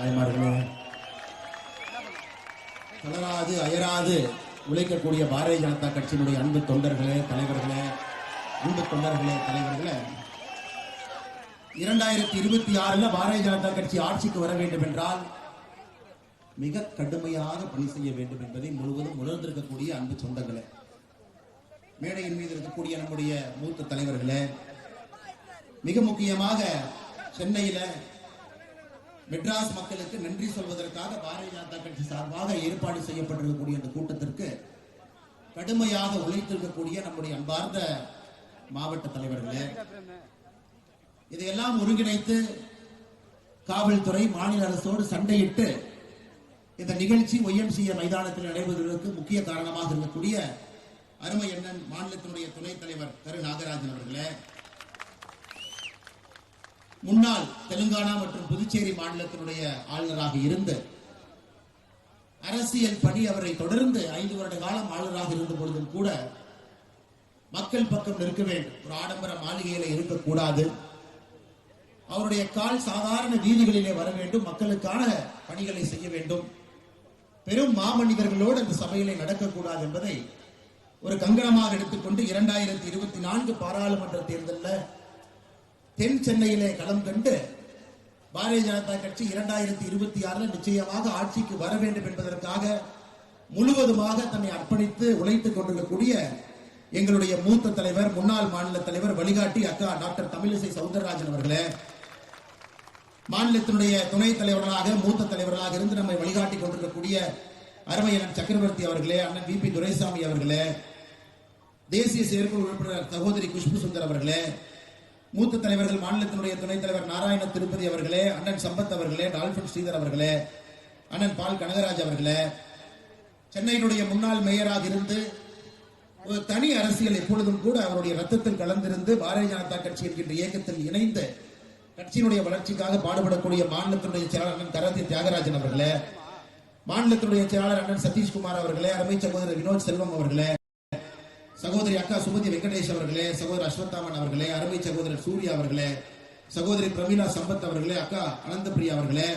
தாய்மார்களே, தளராது அயராது உழைக்கக்கூடிய பாரதிய ஜனதா கட்சியினுடைய அன்பு தொண்டர்களே, தலைவர்களே, அன்பு தொண்டர்களே, தலைவர்களே, 2026 பாரதிய ஜனதா கட்சி ஆட்சிக்கு வர வேண்டும் என்றால் மிக கடுமையாக பணி செய்ய வேண்டும் என்பதை முழுவதும் உணர்ந்திருக்கக்கூடிய அன்பு சொந்தங்களே, மேடையின் மீது இருக்கக்கூடிய நம்முடைய மூத்த தலைவர்களே, மிக முக்கியமாக சென்னையில மெட்ராஸ் மக்களுக்கு நன்றி சொல்வதற்காக பாரதிய ஜனதா கட்சி சார்பாக ஏற்பாடு செய்யப்பட்டிருக்கக்கூடிய அந்த கூட்டத்திற்கு கடுமையாக உழைத்திருக்கக்கூடிய நம்முடைய அன்பார்ந்த மாவட்ட தலைவர்களே, இதையெல்லாம் ஒருங்கிணைத்து காவல்துறை மாநில அரசோடு சண்டையிட்டு இந்த நிகழ்ச்சி ஒய்எம்சிஏ மைதானத்தில் நடைபெறுவதற்கு முக்கிய காரணமாக இருக்கக்கூடிய அருமை அண்ணன் மாநிலத்தினுடைய துணைத் தலைவர் திரு நாகராஜன் அவர்களே, முன்னாள் தெலுங்கானா மற்றும் புதுச்சேரி மாநிலத்தினுடைய ஆளுநராக இருந்து அரசியல் பணி அவரை தொடர்ந்து 5 வருட காலம் ஆளுநராக இருந்த பொழுதும் கூட மக்கள் பக்கம் நிற்க வேண்டும், ஒரு ஆடம்பர மாளிகையில இருக்கக்கூடாது, அவருடைய கால் சாதாரண வீதிகளிலே வர வேண்டும், மக்களுக்கான பணிகளை செய்ய வேண்டும், பெரும் மாமனிதர்களோடு அந்த சபையிலே நடக்கக்கூடாது என்பதை ஒரு கங்கணமாக எடுத்துக்கொண்டு 2024 பாராளுமன்ற தேர்தலில் தென் சென்னையிலே களம் கண்டு பாரதிய ஜனதா கட்சி 2026 நிச்சயமாக ஆட்சிக்கு வர வேண்டும் என்பதற்காக முழுவதுமாக தன்னை அர்ப்பணித்து உழைத்துக் கொண்டிருக்கக்கூடிய எங்களுடைய மூத்த தலைவர், முன்னாள் மாநில தலைவர், வழிகாட்டி அக்கா டாக்டர் தமிழிசை சவுந்தரராஜன் அவர்களே, மாநிலத்தினுடைய துணைத் தலைவர்களாக மூத்த தலைவர்களாக இருந்து நம்மை வழிகாட்டி கொண்டிருக்கக்கூடிய அருமை அண்ணன் சக்கரவர்த்தி அவர்களே, அண்ணன் VP துரைசாமி அவர்களே, தேசிய செயற்குழு உறுப்பினர் சகோதரி குஷ்பு சுந்தர் அவர்களே, மூத்த தலைவர்கள் மாநிலத்தினுடைய துணைத் தலைவர் நாராயண திருப்பதி அவர்களே, அண்ணன் சம்பத் அவர்களே, டால்பின் ஸ்ரீதர் அவர்களே, அண்ணன் பால் கனகராஜ் அவர்களே, சென்னையினுடைய முன்னாள் மேயராக இருந்து ஒரு தனி அரசியல் எப்பொழுதும் கூட அவருடைய ரத்தத்தில் கலந்திருந்து பாரதிய ஜனதா கட்சி என்கின்ற இயக்கத்தில் இணைந்து கட்சியினுடைய வளர்ச்சிக்காக பாடுபடக்கூடிய மாநிலத்தினுடைய செயலாளர் அண்ணன் கரதி தியாகராஜன் அவர்களே, மாநிலத்தினுடைய செயலாளர் அண்ணன் சதீஷ்குமார் அவர்களே, அருமை சகோதரர் வினோத் செல்வம் அவர்களே, சகோதரி அக்கா சுமதி வெங்கடேஷ் அவர்களே, சகோதரர் அஸ்வத்தாமன் அவர்களே, அருமை சகோதரர் சூர்யா அவர்களே, சகோதரி பிரமீளா சம்பத் அவர்களே, அக்கா அனந்தபிரியா அவர்களே,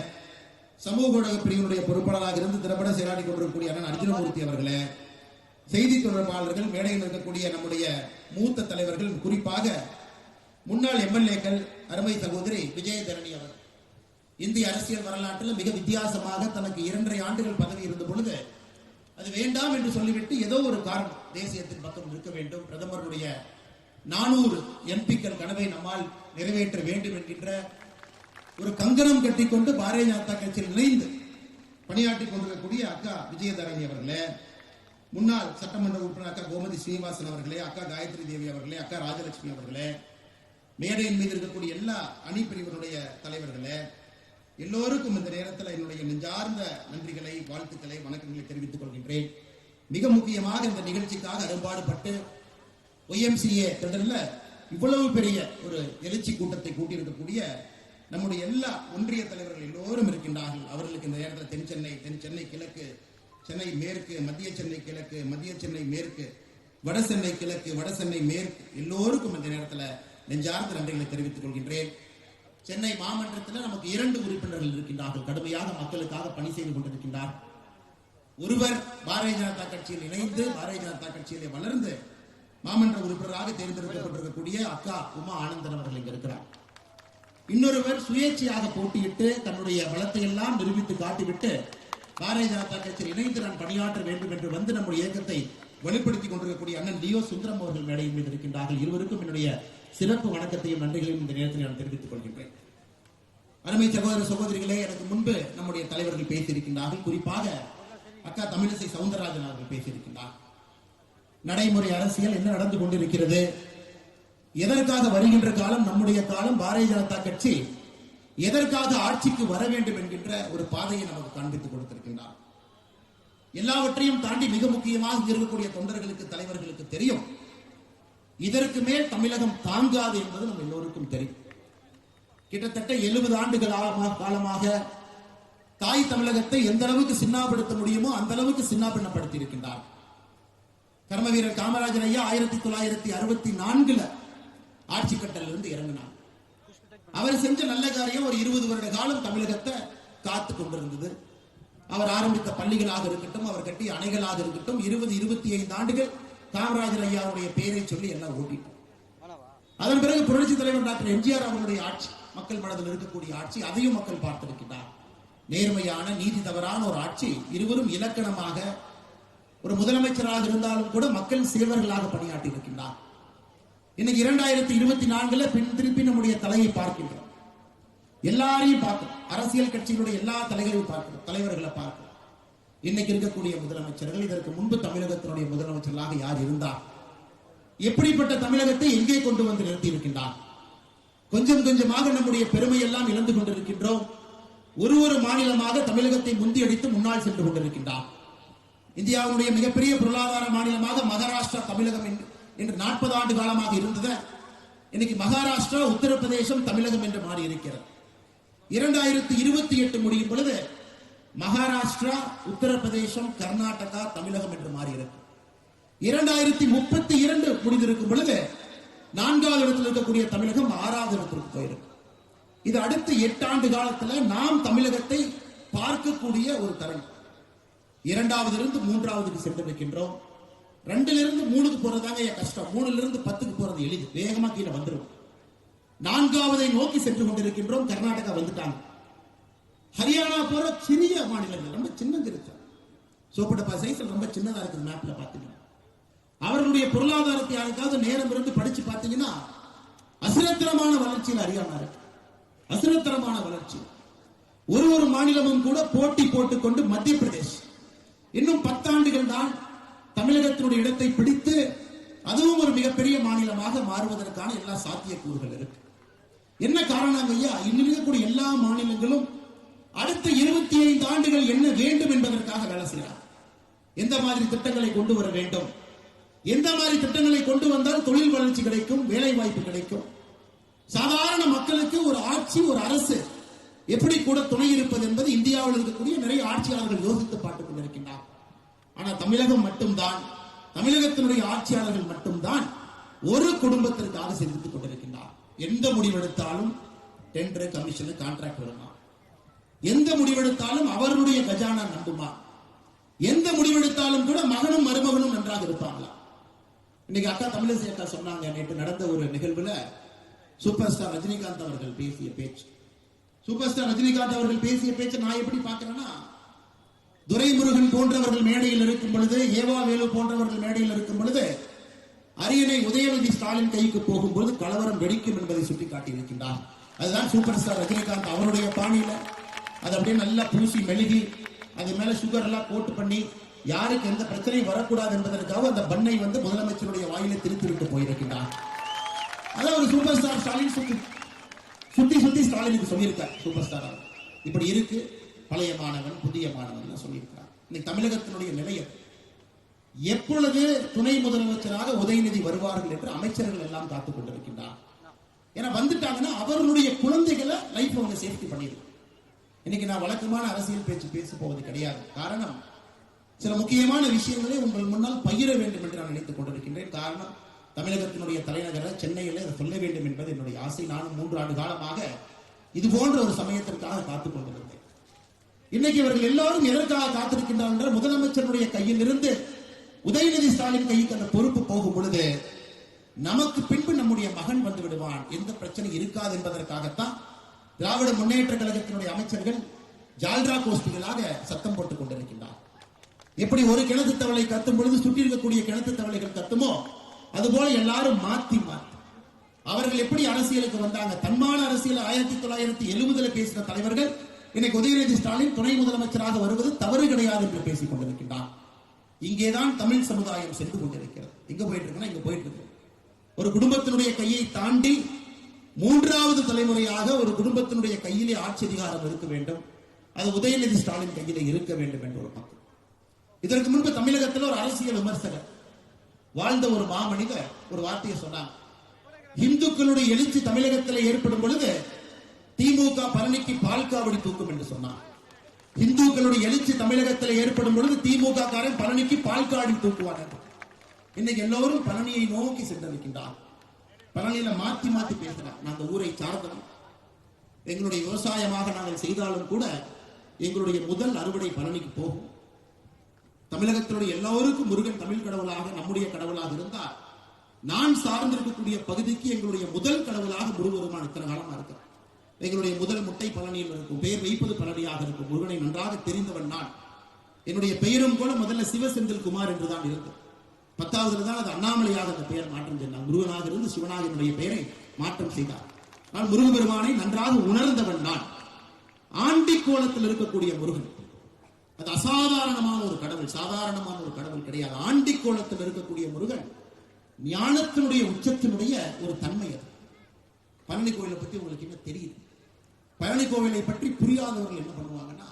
சமூக ஊடக பிரிவினுடைய பொறுப்பாளராக இருந்து திறம்பட செயலாடி கொண்டிருக்கக்கூடிய அண்ணன் அர்ஜுனமூர்த்தி அவர்களே, செய்தி தொடர்பாளர்கள், மேடையில் இருக்கக்கூடிய நம்முடைய மூத்த தலைவர்கள், குறிப்பாக முன்னாள் MLAக்கள், அருமை சகோதரி விஜயதரணி அவர் இந்திய அரசியல் வரலாற்றில் மிக வித்தியாசமாக தனக்கு 2.5 ஆண்டுகள் பதவி இருந்த பொழுது அது வேண்டாம் என்று சொல்லிவிட்டு ஏதோ ஒரு காரணம் தேசியத்தின் பக்கம் இருக்க வேண்டும், பிரதமருடைய 400 MPக்கள் கனவை நம்மால் நிறைவேற்ற வேண்டும் என்கின்ற ஒரு கங்கணம் கட்டிக்கொண்டு பாரதிய ஜனதா கட்சியில் இணைந்து பணியாற்றிக் கொண்டிருக்கக்கூடிய அக்கா விஜயதரணி அவர்களே, முன்னாள் சட்டமன்ற உறுப்பினர் அக்கா கோமதி ஸ்ரீனிவாசன் அவர்களே, அக்கா காயத்ரி தேவி அவர்களே, அக்கா ராஜலட்சுமி அவர்களே, மேடையின் மீது இருக்கக்கூடிய எல்லா அணி பிரிவினுடைய தலைவர்களே, எல்லோருக்கும் இந்த நேரத்தில் என்னுடைய நெஞ்சார்ந்த நன்றிகளை, வாழ்த்துக்களை, வணக்கங்களை தெரிவித்துக் கொள்கின்றேன். மிக முக்கியமாக இந்த நிகழ்ச்சிக்காக அரும்பாடுபட்டு ஒய்எம்சிஏ திடல்ல இவ்வளவு பெரிய ஒரு எழுச்சி கூட்டத்தை கூட்டியிருக்கக்கூடிய நம்முடைய எல்லா ஒன்றிய தலைவர்கள் எல்லோரும் இருக்கின்றார்கள். அவர்களுக்கு இந்த நேரத்தில் தென் சென்னை கிழக்கு, சென்னை மேற்கு, மத்திய சென்னை கிழக்கு, மத்திய சென்னை மேற்கு, வட சென்னை கிழக்கு, வட சென்னை மேற்கு, எல்லோருக்கும் இந்த நேரத்தில் நெஞ்சார்ந்த நன்றிகளை தெரிவித்துக் கொள்கின்றேன். சென்னை மாமன்றத்தில் நமக்கு 2 உறுப்பினர்கள் இருக்கின்றார்கள், கடுமையாக மக்களுக்காக பணி செய்து கொண்டிருக்கின்றார். ஒருவர் பாரதிய ஜனதா கட்சியில் இணைந்து பாரதிய ஜனதா கட்சியிலே வளர்ந்து மாமன்ற உறுப்பினராக தேர்ந்தெடுக்கப்பட்டிருக்கக்கூடிய அக்கா உமா ஆனந்தன் அவர்கள் இங்கு இருக்கிறார். இன்னொருவர் சுயேட்சையாக போட்டியிட்டு தன்னுடைய பலத்தை எல்லாம் நிரூபித்து காட்டிவிட்டு பாரதிய ஜனதா கட்சியில் இணைந்து நான் பணியாற்ற வேண்டும் என்று வந்து நம்முடைய இயக்கத்தை வெளிப்படுத்திக் கொண்டிருக்கக்கூடிய அண்ணன் லியோ சுந்தரம் அவர்கள் மேடையின் மீது இருக்கின்றார்கள். இருவருக்கும் என்னுடைய சிறப்பு வணக்கத்தையும் நன்றிகளையும் இந்த நேரத்தில் நான் தெரிவித்துக் கொள்கின்றேன். அருமை சகோதர சகோதரிகளே, எனக்கு முன்பு நம்முடைய தலைவர்கள் பேசியிருக்கின்றார்கள். குறிப்பாக அக்கா தமிழிசை சவுந்தரராஜன் அவர்கள் பேசியிருக்கின்றார். நடைமுறை அரசியல் என்ன நடந்து கொண்டிருக்கிறது, எதற்காக வருகின்ற காலம் நம்முடைய காலம், பாரதிய ஜனதா கட்சி எதற்காக ஆட்சிக்கு வர வேண்டும் என்கின்ற ஒரு பாதையை நமக்கு காண்பித்துக் கொடுத்திருக்கின்றார். எல்லாவற்றையும் தாண்டி மிக முக்கியமாக இருக்கக்கூடிய தொண்டர்களுக்கு, தலைவர்களுக்கு தெரியும், இதற்கு மேல் தமிழகம் தாங்காது என்பது நம்ம எல்லோருக்கும் தெரியும். கிட்டத்தட்ட 70 ஆண்டுகள் காலமாக தாய் தமிழகத்தை எந்த அளவுக்கு சின்னாப்படுத்த முடியுமோ அந்த அளவுக்கு சின்னாபின்னப்படுத்தி இருக்கின்றார். கர்ம வீரர் காமராஜர் ஐயா 1964 ஆட்சி கட்டலிருந்து இறங்கினார். அவர் செஞ்ச நல்ல காரியம், ஒரு 20 வருட காலம் தமிழகத்தை காத்து கொண்டிருந்தது. அவர் ஆரம்பித்த பள்ளிகளாக இருக்கட்டும், அவர் கட்டிய அணைகளாக இருக்கட்டும், 20-25 ஆண்டுகள் காமராஜர் ஐயாவுடைய பெயரை சொல்லி எல்லாம் ஓட்டிட்டோம். அதன் பிறகு புரட்சி தலைவர் டாக்டர் எம்ஜிஆர் அவர்களுடைய ஆட்சி, மக்கள் மனதில் இருக்கக்கூடிய ஆட்சி, அதையும் மக்கள் பார்த்திருக்கிறார். நேர்மையான, நீதி தவறான ஒரு ஆட்சி. இருவரும் இலக்கணமாக ஒரு முதலமைச்சராக இருந்தாலும் கூட மக்கள் சேவர்களாக பணியாற்றி இருக்கின்றார். இன்னைக்கு 2024 பின் திருப்பி நம்முடைய தலையை பார்க்கின்றோம். எல்லாரையும் பார்க்கிறோம். அரசியல் கட்சிகளுடைய எல்லா தலைகளையும் பார்க்கிறோம், தலைவர்களை பார்க்கிறோம். இன்னைக்கு இருக்கக்கூடிய முதலமைச்சர்கள், இதற்கு முன்பு தமிழகத்தினுடைய முதலமைச்சர்களாக யார் இருந்தார், எப்படிப்பட்ட தமிழகத்தை எங்கே கொண்டு வந்து நிறுத்தி இருக்கின்றார். கொஞ்சம் கொஞ்சமாக நம்முடைய பெருமை எல்லாம் இழந்து கொண்டிருக்கின்றோம். ஒரு மாநிலமாக தமிழகத்தை முந்தியடித்து முன்னால் சென்று கொண்டிருக்கின்றார். இந்தியாவுடைய மிகப்பெரிய பொருளாதார மாநிலமாக மகாராஷ்டிரா தமிழகம் என்று 40 ஆண்டு காலமாக இருந்தது. இன்னைக்கு மகாராஷ்டிரா, உத்தரப்பிரதேசம், தமிழகம் என்று மாறி இருக்கிறது. 2028 முடியும் பொழுது மகாராஷ்டிரா, உத்தரப்பிரதேசம், கர்நாடகா, தமிழகம் என்று மாறி இருக்கு. 2032 முடிந்திருக்கும் பொழுது 4வது இடத்தில் இருக்கக்கூடிய தமிழகம் 6வது இடத்திற்கு போயிருக்கு. இது அடுத்த 8 ஆண்டு காலத்தில் நாம் தமிழகத்தை பார்க்கக்கூடிய ஒரு தருணம். 2வது 3வது சென்று இருக்கின்றோம். 2லிருந்து 3க்கு போறதாங்க கஷ்டம். 3லிருந்து 10க்கு போறது எளிது, வேகமா கீழே வந்துடும். 4வது நோக்கி சென்று கொண்டிருக்கின்றோம். கர்நாடகா வந்துட்டாங்க. ஹரியானா போற சிறிய மாநிலங்கள், ரொம்ப சின்ன திருத்தம், சோப்படப்பா சைஸ்ல ரொம்ப சின்னதா இருக்குது. மேப்ல பாத்தீங்கன்னா அவர்களுடைய பொருளாதாரத்தை யாருக்காவது நேரம் இருந்து படிச்சு பார்த்தீங்கன்னா அசிரத்தரமான வளர்ச்சியில் ஹரியானா இருக்கு. அசிரத்தரமான வளர்ச்சி. ஒரு மாநிலமும் கூட போட்டி போட்டுக்கொண்டு மத்திய பிரதேஷ் இன்னும் 10 ஆண்டுகள் தான் தமிழகத்தினுடைய இடத்தை பிடித்து அதுவும் ஒரு மிகப்பெரிய மாநிலமாக மாறுவதற்கான எல்லா சாத்தியக்கூறுகள் இருக்கு. என்ன காரணம் ஐயா? இன்னும் இருக்கக்கூடிய எல்லா மாநிலங்களும் அடுத்த 25 ஆண்டுகள் என்ன வேண்டும் என்பதற்காக வேலை செய்யறாங்க. எந்த மாதிரி திட்டங்களை கொண்டு வர வேண்டும், எந்த மாதிரி திட்டங்களை கொண்டு வந்தால் தொழில் வளர்ச்சி கிடைக்கும், வேலை வாய்ப்பு கிடைக்கும், சாதாரண மக்களுக்கு ஒரு ஆட்சி, ஒரு அரசு எப்படி கூட துணை இருப்பது என்பது இந்தியாவில் இருக்கக்கூடிய நிறைய ஆட்சியாளர்கள் யோசித்து பார்த்துக் கொண்டிருக்கின்றனர். ஆனா தமிழகம் மட்டும்தான், தமிழகத்தினுடைய ஆட்சியாளர்கள் மட்டும்தான் ஒரு குடும்பத்திற்காக சிந்தித்துக் கொண்டிருக்கின்றார். எந்த முடிவெடுத்தாலும் டெண்டர், கமிஷன், கான்ட்ராக்ட் வருமா? எந்த முடிவெடுத்தாலும் அவர்களுடைய கஜானா நம்புமா? எந்த முடிவெடுத்தாலும் கூட மகனும் மருமகனும் நன்றாக இருப்பாங்களா? இன்னைக்கு அக்கா தமிழிசை அக்கா சொன்னாங்க, நேற்று நடந்த ஒரு நிகழ்வுல சூப்பர் ஸ்டார் ரஜினிகாந்த் அவர்கள் பேசிய பேச்சு, சூப்பர் ஸ்டார் ரஜினிகாந்த் அவர்கள் பேசிய பேச்சு நான் எப்படி பார்க்கிறேன்னா, துரைமுருகன் போன்றவர்கள் மேடையில் இருக்கும் பொழுது, ஏவா வேலு போன்றவர்கள் மேடையில் இருக்கும் பொழுது, அரியணை உதயநிதி ஸ்டாலின் கைக்கு போகும்போது கலவரம் வெடிக்கும் என்பதை சுட்டிக்காட்டி இருக்கின்றார். அதுதான் சூப்பர் ஸ்டார் ரஜினிகாந்த் அவருடைய பாணியில அது அப்படியே நல்லா பூசி மெழுகி அது மேல சுகர் எல்லாம் போட்டு பண்ணி யாருக்கு எந்த பிரச்சனையும் வரக்கூடாது என்பதற்காக அந்த பண்ணை முதலமைச்சருடைய வாயிலை திருப்பி விட்டு போயிருக்கின்றார். அதான் ஒரு சூப்பர் ஸ்டார் ஸ்டாலின் சுத்தி ஸ்டாலினுக்கு சொல்லியிருக்கார். சூப்பர் ஸ்டார் இப்படி இருக்கு, பழைய மாணவன் புதிய மாணவன் சொல்லியிருக்கிறார். இன்னைக்கு தமிழகத்தினுடைய நிலையம் எப்பொழுது துணை முதலமைச்சராக உதயநிதி வருவார்கள் என்று அமைச்சர்கள் எல்லாம் காத்துக் கொண்டிருக்கின்றார். ஏன்னா வந்துட்டாங்கன்னா அவர்களுடைய குழந்தைகளை லைஃப் அவங்க சேஃப்டி பண்ணிருக்கு. இன்னைக்கு நான் வழக்கமான அரசியல் பேச்சு பேச போவது கிடையாது. காரணம், சில முக்கியமான விஷயங்களை உங்கள் முன்னால் பகிர வேண்டும் என்று நான் நினைத்துக் கொண்டிருக்கின்றேன். காரணம், தமிழகத்தினுடைய தலைநகர சென்னையில் அதை சொல்ல வேண்டும் என்பது என்னுடைய ஆசை. நானும் 3 ஆண்டு காலமாக இது போன்ற ஒரு சமயத்திற்காக காத்துக் கொண்டிருந்தேன். இன்னைக்கு இவர்கள் எல்லாரும் எதற்காக காத்திருக்கின்றார்கள்? முதலமைச்சருடைய கையில் இருந்து உதயநிதி ஸ்டாலின் கைக்கு அந்த பொறுப்பு போகும் பொழுது நமக்கு பின்பு நம்முடைய மகன் வந்து விடுவான், எந்த பிரச்சனை இருக்காது என்பதற்காகத்தான் திராவிட முன்னேற்ற கழகத்தினுடைய அமைச்சர்கள் ஜால்ரா கோஷ்டிகளாக சத்தம் போட்டுக் கொண்டிருக்கின்றார். எப்படி ஒரு கிணத்து தவளை கத்தும் பொழுது சுற்றி இருக்கக்கூடிய கிணத்து தவளைகள் கத்துமோ அதுபோல எல்லாரும் மாத்தி அவர்கள் எப்படி அரசியலுக்கு வந்தாங்க? தன்மான அரசியல் 1970 பேசின தலைவர்கள் இன்னைக்கு உதயநிதி ஸ்டாலின் துணை முதலமைச்சராக வருவது தவறு கிடையாது என்று பேசிக் கொண்டிருக்கின்றார். இங்கேதான் தமிழ் சமுதாயம் சென்று கொண்டிருக்கிறது. எங்க போயிட்டு இருக்குன்னா, இங்க போயிட்டு இருக்கு. ஒரு குடும்பத்தினுடைய கையை தாண்டி 3வது தலைமுறையாக ஒரு குடும்பத்தினுடைய கையிலே ஆட்சி அதிகாரம் இருக்க வேண்டும். அது உதயநிதி ஸ்டாலின் கையிலே இருக்க வேண்டும் என்ற ஒரு பக்கம். இதற்கு முன்பு தமிழகத்தில் ஒரு அரசியல் விமர்சகர் வாழ்ந்த ஒரு மாமனிதர் ஒரு வார்த்தையை சொன்னார். இந்துக்களுடைய எழுச்சி தமிழகத்தில் ஏற்படும் பொழுது திமுக பழனிக்கு பால்காவடி தூக்கும் என்று சொன்னார். இந்துக்களுடைய எழுச்சி தமிழகத்தில் ஏற்படும் பொழுது திமுக காரன் பழனிக்கு பால்காவடி தூக்குவார். இன்னைக்கு எல்லோரும் பழனியை நோக்கி சென்றிருக்கின்றார். பழனியில மாத்தி மாத்தி பேசுறாங்க. நாங்கள் ஊரை சார்ந்தோம், எங்களுடைய விவசாயமாக நாங்கள் செய்தாலும் கூட எங்களுடைய முதல் அறுவடை பழனிக்கு போகும். தமிழகத்தினுடைய எல்லோருக்கும் முருகன் தமிழ் கடவுளாக நம்முடைய கடவுளாக இருந்தால், நான் சார்ந்திருக்கக்கூடிய பகுதிக்கு எங்களுடைய முதல் கடவுளாக முருகருமான் இத்தனை காலமா இருக்கிறார். எங்களுடைய முதல் முட்டை பழனியில் இருக்கும், பெயர் வைப்பது பழனியாக இருக்கும். முருகனை நன்றாக தெரிந்தவன் நான். என்னுடைய பெயரும் கூட முதல்ல சிவசெந்தில் குமார் என்றுதான் இருந்தது. 10வது தான் அது அண்ணாமலையாக அந்த பெயர் மாற்றம் செய்தார். முருகனாக இருந்து சிவனாக என்னுடைய பெயரை மாற்றம் செய்தார். நான் முருகபெருமானை நன்றாக உணர்ந்தவன் நான். ஆண்டி கோலத்தில் இருக்கக்கூடிய முருகன் அது அசாதாரணமான ஒரு கடவுள், சாதாரணமான ஒரு கடவுள் கிடையாது. ஆண்டி கோலத்தில் இருக்கக்கூடிய முருகன் ஞானத்தினுடைய உச்சத்தினுடைய ஒரு தன்மை. அது பழனி கோவிலை பத்தி உங்களுக்கு என்ன தெரியுது? பழனி கோவிலை பற்றி புரியாதவர்கள் என்ன பண்ணுவாங்கன்னா,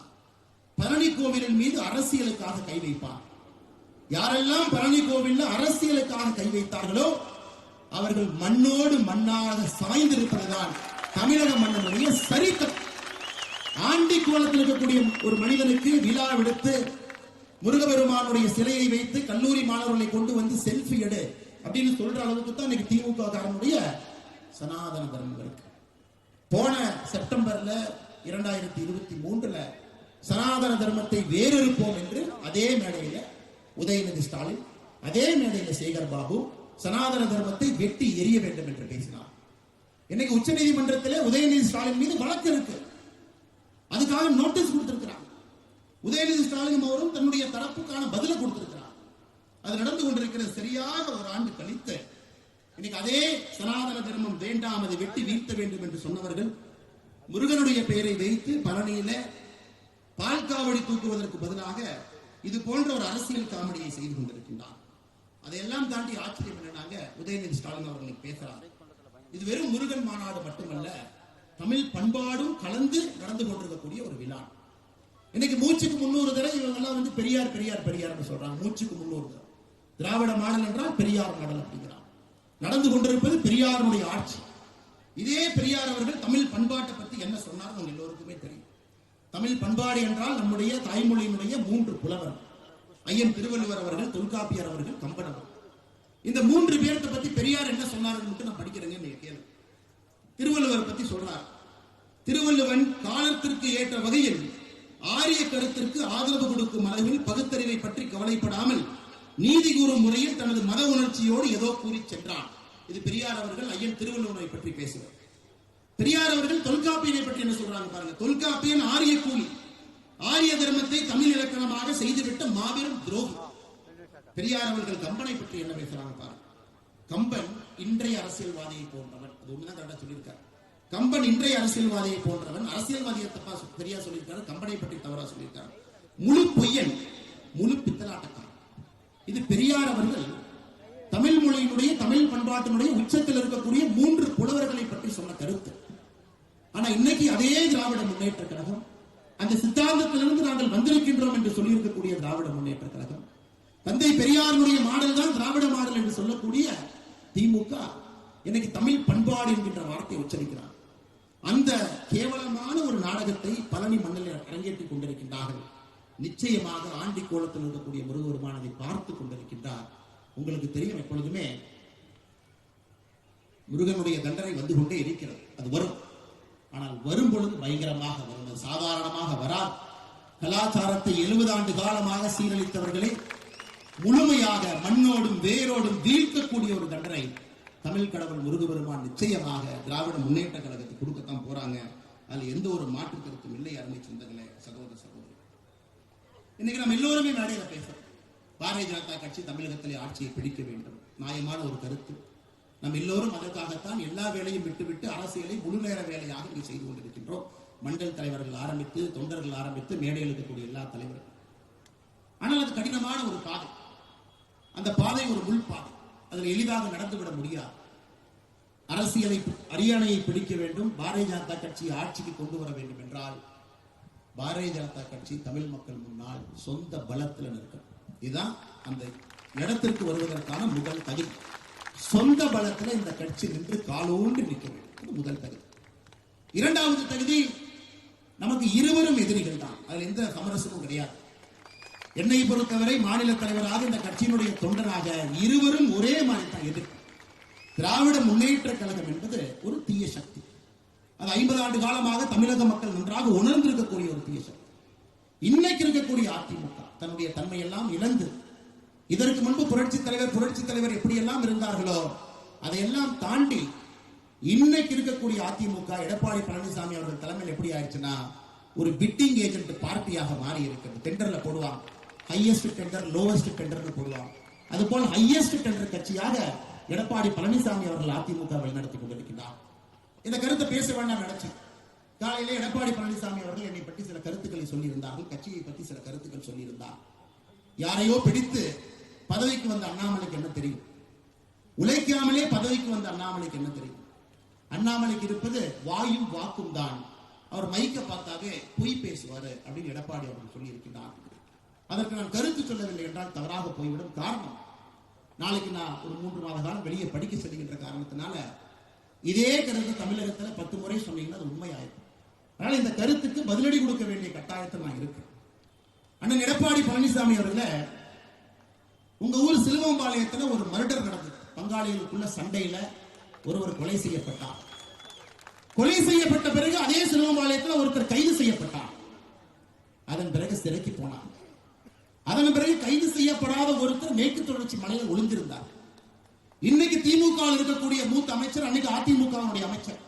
பழனி கோவிலின் மீது அரசியலுக்காக கை வைப்பார். யாரெல்லாம் பழனி கோவில்ல அரசியலுக்காக கை வைத்தார்களோ அவர்கள் மண்ணோடு மண்ணாக சாய்ந்திருப்பதுதான் தமிழக மன்னனுடைய சரித்திரம். ஆண்டி கோலத்தில் இருக்கக்கூடிய ஒரு மனிதனுக்கு விழா எடுத்து முருகபெருமானுடைய சிலையை வைத்து கல்லூரி மாணவர்களை கொண்டு வந்து செல்ஃபி எடு அப்படின்னு சொல்ற அளவுக்கு தான் இன்னைக்கு திமுக காரனுடைய சனாதன தர்மம் இருக்கு. போன செப்டம்பர்ல 2023 சனாதன தர்மத்தை வேறறுப்போம் என்று அதே மேடையில உதயநிதி ஸ்டாலின், அதே மேடையில சேகர் பாபு சனாதன தர்மத்தை வெட்டி எரிய வேண்டும் என்று பேசினார். இன்னைக்கு உச்ச நீதிமன்றத்தில் உதயநிதி ஸ்டாலின் மீது வழக்கு இருக்கு. அதுக்காக நோட்டீஸ் கொடுத்திருக்கிறார். உதயநிதி ஸ்டாலின் அவரும் தன்னுடைய தரப்புக்கான பதில கொடுத்திருக்கிறார். அது நடந்து கொண்டிருக்கிறது. சரியாக ஒரு ஆண்டு கழித்து இன்னைக்கு அதே சனாதன தர்மம் வேண்டாம், அதை வெட்டி வீழ்த்த வேண்டும் என்று சொன்னவர்கள் முருகனுடைய பெயரை வைத்து பழனியில பால்காவடி தூக்குவதற்கு பதிலாக இது போன்ற ஒரு அரசியல் காமெடியை செய்து கொண்டிருக்கின்றார். அதையெல்லாம் தாண்டி ஆச்சரியம் என்னன்னாங்க, உதயநிதி ஸ்டாலின் அவர்களுக்கு பேசுறார். இது வெறும் முருகன் மாநாடு மட்டுமல்ல, தமிழ் பண்பாடும் கலந்து நடந்து கொண்டிருக்கக்கூடிய ஒரு விழா. இன்னைக்கு மூச்சுக்கு 300 தடவை இவங்க எல்லாம் வந்து பெரியார் பெரியார் பெரியார் சொல்றாங்க. மூச்சுக்கு 300 தடவை திராவிட மாடல் என்றால் பெரியார் மாடல் அப்படிங்கிறார். நடந்து கொண்டிருப்பது பெரியாருடைய ஆட்சி. இதே பெரியார் அவர்கள் தமிழ் பண்பாட்டை பத்தி என்ன சொன்னார் உங்க எல்லோருக்குமே தெரியும். தமிழ் பண்பாடு என்றால் நம்முடைய தாய்மொழியினுடைய 3 புலவர், ஐயன் திருவள்ளுவர் அவர்கள், தொல்காப்பியர் அவர்கள், கம்பன் அவர்கள். இந்த 3 பேர்த்த பத்தி பெரியார் என்ன சொன்னார் நான் படிக்கிறேங்க கேளு. திருவள்ளுவர் பத்தி சொல்றார். திருவள்ளுவன் காலத்திற்கு ஏற்ற வகையில் ஆரிய கருத்திற்கு ஆதரவு கொடுக்கும் அளவில் பகுத்தறிவை பற்றி கவலைப்படாமல் நீதி கூறும் முறையில் தனது மத உணர்ச்சியோடு ஏதோ கூறி சென்றான். இது பெரியார் அவர்கள் ஐயன் திருவள்ளுவரை பற்றி பேசுவார். பெரியார் அவர்கள் தொல்காப்பியனை பற்றி என்ன சொல்றாங்க பாருங்க. தொல்காப்பியன் ஆரிய கூலி, ஆரிய தர்மத்தை தமிழ் இலக்கணமாக செய்துவிட்ட மாபெரும் துரோகி. பெரியார் அவர்கள் கம்பனை பற்றி என்ன பேசுறாங்க பாருங்க. கம்பன் இன்றைய அரசியல்வாதியை போன்றவன். அது ஒண்ணுதான் கரெக்டா சொல்லியிருக்காரு. கம்பன் இன்றைய அரசியல்வாதியை போன்றவன். அரசியல்வாதியை தப்பா பெரியார் சொல்லியிருக்காரு, கம்பனை பற்றி தவறா சொல்லியிருக்காரு. முழு பொய்யன், முழு பித்தலாட்டக்காரன். இது பெரியார் அவர்கள் தமிழ் மொழியினுடைய தமிழ் பண்பாட்டினுடைய உச்சத்தில் இருக்கக்கூடிய 3 புலவர்களை பற்றி சொன்ன கருத்து. ஆனா இன்னைக்கு அதே திராவிட முன்னேற்ற கழகம், அந்த சித்தாந்தத்திலிருந்து நாங்கள் வந்திருக்கின்றோம் என்று சொல்லியிருக்கக்கூடிய திராவிட முன்னேற்ற கழகம், தந்தை பெரியாருடைய மாடல் தான் திராவிட மாடல் என்று சொல்லக்கூடிய திமுக இன்னைக்கு தமிழ் பண்பாடு என்கின்ற வார்த்தையை உச்சரிக்கிறார். அந்த கேவலமான ஒரு நாடகத்தை பழனி மண்ணில் அரங்கேற்றிக் கொண்டிருக்கின்றார்கள். நிச்சயமாக ஆண்டி கோலத்தில் இருக்கக்கூடிய முருகபெருமானை பார்த்துக் கொண்டிருக்கின்றார். உங்களுக்கு தெரியும், எப்பொழுதுமே முருகனுடைய தண்டனை வந்து கொண்டே இருக்கிறது. அது வரும். ஆனால் வரும் பொழுது பயங்கரமாக வரும். அது சாதாரணமாக வராது. கலாச்சாரத்தை 70 ஆண்டு காலமாக சீரழித்தவர்களை முழுமையாக மண்ணோடும் வேரோடும் வீழ்த்தக்கூடிய ஒரு தண்டனை தமிழ் கடவுள் முருகபெருமான் நிச்சயமாக திராவிட முன்னேற்ற கழகத்துக்கு கொடுக்கத்தான் போறாங்க. அதுல எந்த ஒரு மாற்று கருத்தும் இல்லை. அருமை சொந்தங்களே, சகோதர சகோதரி, இன்னைக்கு நம்ம எல்லோருமே மேடையில பேசுறோம். பாரதிய ஜனதா கட்சி தமிழகத்திலே ஆட்சியை பிடிக்க வேண்டும், நியாயமான ஒரு கருத்து. நம்ம எல்லோரும் அதற்காகத்தான் எல்லா வேலையும் விட்டுவிட்டு அரசியலை முழு நேர வேலையாக இங்கே செய்து கொண்டிருக்கின்றோம். மண்டல் தலைவர்கள் ஆரம்பித்து, தொண்டர்கள் ஆரம்பித்து, மேடையில் இருக்கக்கூடிய எல்லா தலைவர்கள். ஆனால் அது கடினமான ஒரு பாதை. அந்த பாதை ஒரு முள் பாதை. அதில் எளிதாக நடந்துவிட முடியாது. அரசியலை அரியணையை பிடிக்க வேண்டும், பாரதிய ஜனதா கட்சியை ஆட்சிக்கு கொண்டு வர வேண்டும் என்றால் பாரதிய ஜனதா கட்சி தமிழ் மக்கள் முன்னால் சொந்த பலத்தில் நிற்கும். இதுதான் அந்த இடத்திற்கு வருவதற்கான முதல் தகுதி. சொந்த பலத்தில் இந்த கட்சி நின்று காலோன்று நிற்க வேண்டும், முதல் தகுதி. இரண்டாவது தகுதி, நமக்கு இருவரும் எதிரிகள் தான், அதில் எந்த சமரசமும் கிடையாது. என்னை பொறுத்தவரை மாநில தலைவராக இந்த கட்சியினுடைய தொண்டராக இருவரும் ஒரே மாதிரி தான் எதிர்ப்பு. திராவிட முன்னேற்ற கழகம் என்பது ஒரு தீய சக்தி. அது 50 ஆண்டு காலமாக தமிழக மக்கள் நன்றாக உணர்ந்திருக்கக்கூடிய ஒரு தீய சக்தி. இன்னைக்கு இருக்கக்கூடிய அதிமுக தன்னுடைய தன்மையெல்லாம் இழந்து, இதற்கு முன்பு புரட்சி தலைவர் எப்படியெல்லாம் இருந்தார்களோ அதையெல்லாம் தாண்டி இன்னைக்கு இருக்கக்கூடிய அதிமுக எடப்பாடி பழனிசாமி அவர்கள் தலைமையில் எப்படி ஆயிடுச்சுன்னா ஒரு பிட்டிங் ஏஜென்ட் பார்ட்டியாக மாறி இருக்கிறது. டெண்டர்ல போடுவாங்க, ஹையஸ்ட் டெண்டர் லோவஸ்ட் டெண்டர்னு போடுவாங்க. அதுபோல் ஹையஸ்ட் டெண்டர் கட்சியாக எடப்பாடி பழனிசாமி அவர்கள் அதிமுக வழிநடத்தி கொண்டிருக்கிறார். இந்த கருத்தை பேச வேண்டாம் நினைச்சேன். காலையிலே எடப்பாடி பழனிசாமி அவர்கள் என்னை பற்றி சில கருத்துக்களை சொல்லியிருந்தார்கள், கட்சியை பற்றி சில கருத்துக்கள் சொல்லியிருந்தார். யாரையோ பிடித்து பதவிக்கு வந்த அண்ணாமலைக்கு என்ன தெரியும்? உழைக்காமலே பதவிக்கு வந்த அண்ணாமலைக்கு என்ன தெரியும்? அண்ணாமலைக்கு இருப்பது வாயும் வாக்கும் தான். அவர் மைக்க பார்த்தாவே பொய் பேசுவாரு அப்படின்னு எடப்பாடி அவர்கள் சொல்லி இருக்கிறார். அதற்கு நான் கருத்து சொல்லவில்லை என்றால் தவறாக போய்விடும். காரணம், நாளைக்கு நான் ஒரு 3 மாத காலம் வெளியே படிக்க செல்கின்ற காரணத்தினால இதே கருத்து தமிழகத்தில் 10 முறை சொன்னீங்கன்னா அது உண்மையாயிருக்கும். அதனால இந்த கருத்துக்கு பதிலடி கொடுக்க வேண்டிய கட்டாயத்தில் நான் இருக்கேன். அண்ணன் எடப்பாடி பழனிசாமி அவர்கள, உங்க ஊர் சிலுவம்பாளையத்தில் ஒரு மர்டர் நடந்தது. பங்காளிகளுக்குள்ள சண்டையில ஒருவர் கொலை செய்யப்பட்டார். கொலை செய்யப்பட்ட பிறகு அதே சிலுவம்பாளையத்தில் ஒருத்தர் கைது செய்யப்பட்டார். அதன் பிறகு சிறைக்கு போனார். அதன் பிறகு கைது செய்யப்படாத ஒருத்தர் மேற்கு தொடர்ச்சி மலையில் ஒளிந்திருந்தார். இன்னைக்கு திமுக இருக்கக்கூடிய மூத்த அமைச்சர், அன்னைக்கு அதிமுக அமைச்சர்,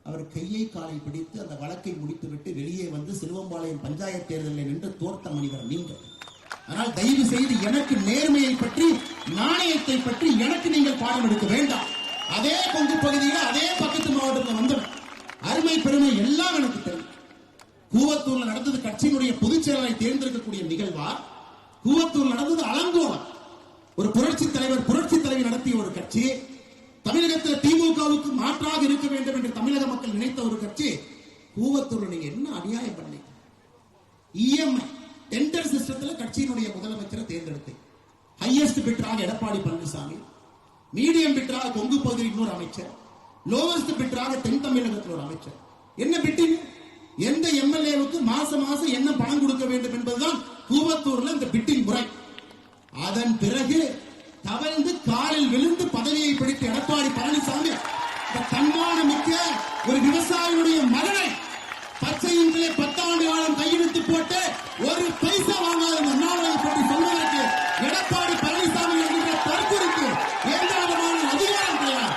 அவர் கையை காலை பிடித்து அந்த வழக்கை முடித்துவிட்டு வெளியே வந்து சிலுவம்பாளையம் பஞ்சாயத்து தேர்தலில் நின்று தோர்த்த மனிதர் நீங்கள். ஆனால் தயவு செய்து எனக்கு நேர்மையை பற்றி, நாணயத்தை பற்றி எனக்கு நீங்கள் பாடம் எடுக்க வேண்டாம். அதே கொங்கு பகுதியில் அதே பக்கத்து மாவட்டத்தில் வந்து அருமை பெருமை எல்லாம் எனக்கு தெரியும். கூவத்தூர்ல நடந்தது கட்சியினுடைய பொதுச் செயலரை தேர்ந்தெடுக்கக்கூடிய நிகழ்வா? கூவத்தூர் நடந்தது அலங்கோலம். ஒரு புரட்சி தலைவி நடத்திய ஒரு கட்சி, தமிழகத்தில் திமுகவுக்கு மாற்றாக இருக்க வேண்டும் என்று தமிழக மக்கள் நினைத்த ஒரு கட்சி. கூவத்தூர் நீங்க என்ன அநியாயம் பண்ணீங்க? இஎம்ஐ டெண்டர் சிஸ்டத்தில் கட்சியினுடைய முதலமைச்சரை தேர்ந்தெடுத்து ஹையஸ்ட் பிட்டராக எடப்பாடி பழனிசாமி, மீடியம் பிட்டராக கொங்கு பகுதியில் இன்னொரு அமைச்சர், லோவஸ்ட் பிட்டராக தென் தமிழகத்தில் ஒரு அமைச்சர். என்ன பிட்டிங்? எந்த எம்எல்ஏவுக்கு மாசம் என்ன பணம் கொடுக்க வேண்டும் என்பதுதான் கூவத்தூர்ல இந்த பிட்டிங் முறை. அதன் பிறகு தவழ்ந்து காலில் விழுந்து பதவியை பிடித்த எடப்பாடி பழனிசாமி தன்மானமிக்க ஒரு விவசாயியுடைய மகனை பச்சையின்களே 10 ஆண்டு காலம் கையெழுத்து போட்டு ஒரு பைசா வாங்காத அண்ணாமலை பற்றி சொல்வதற்கு எடப்பாடி பழனிசாமி என்கிற தற்கொலைக்கு எந்த விதமான அதிகாரம் கிடையாது.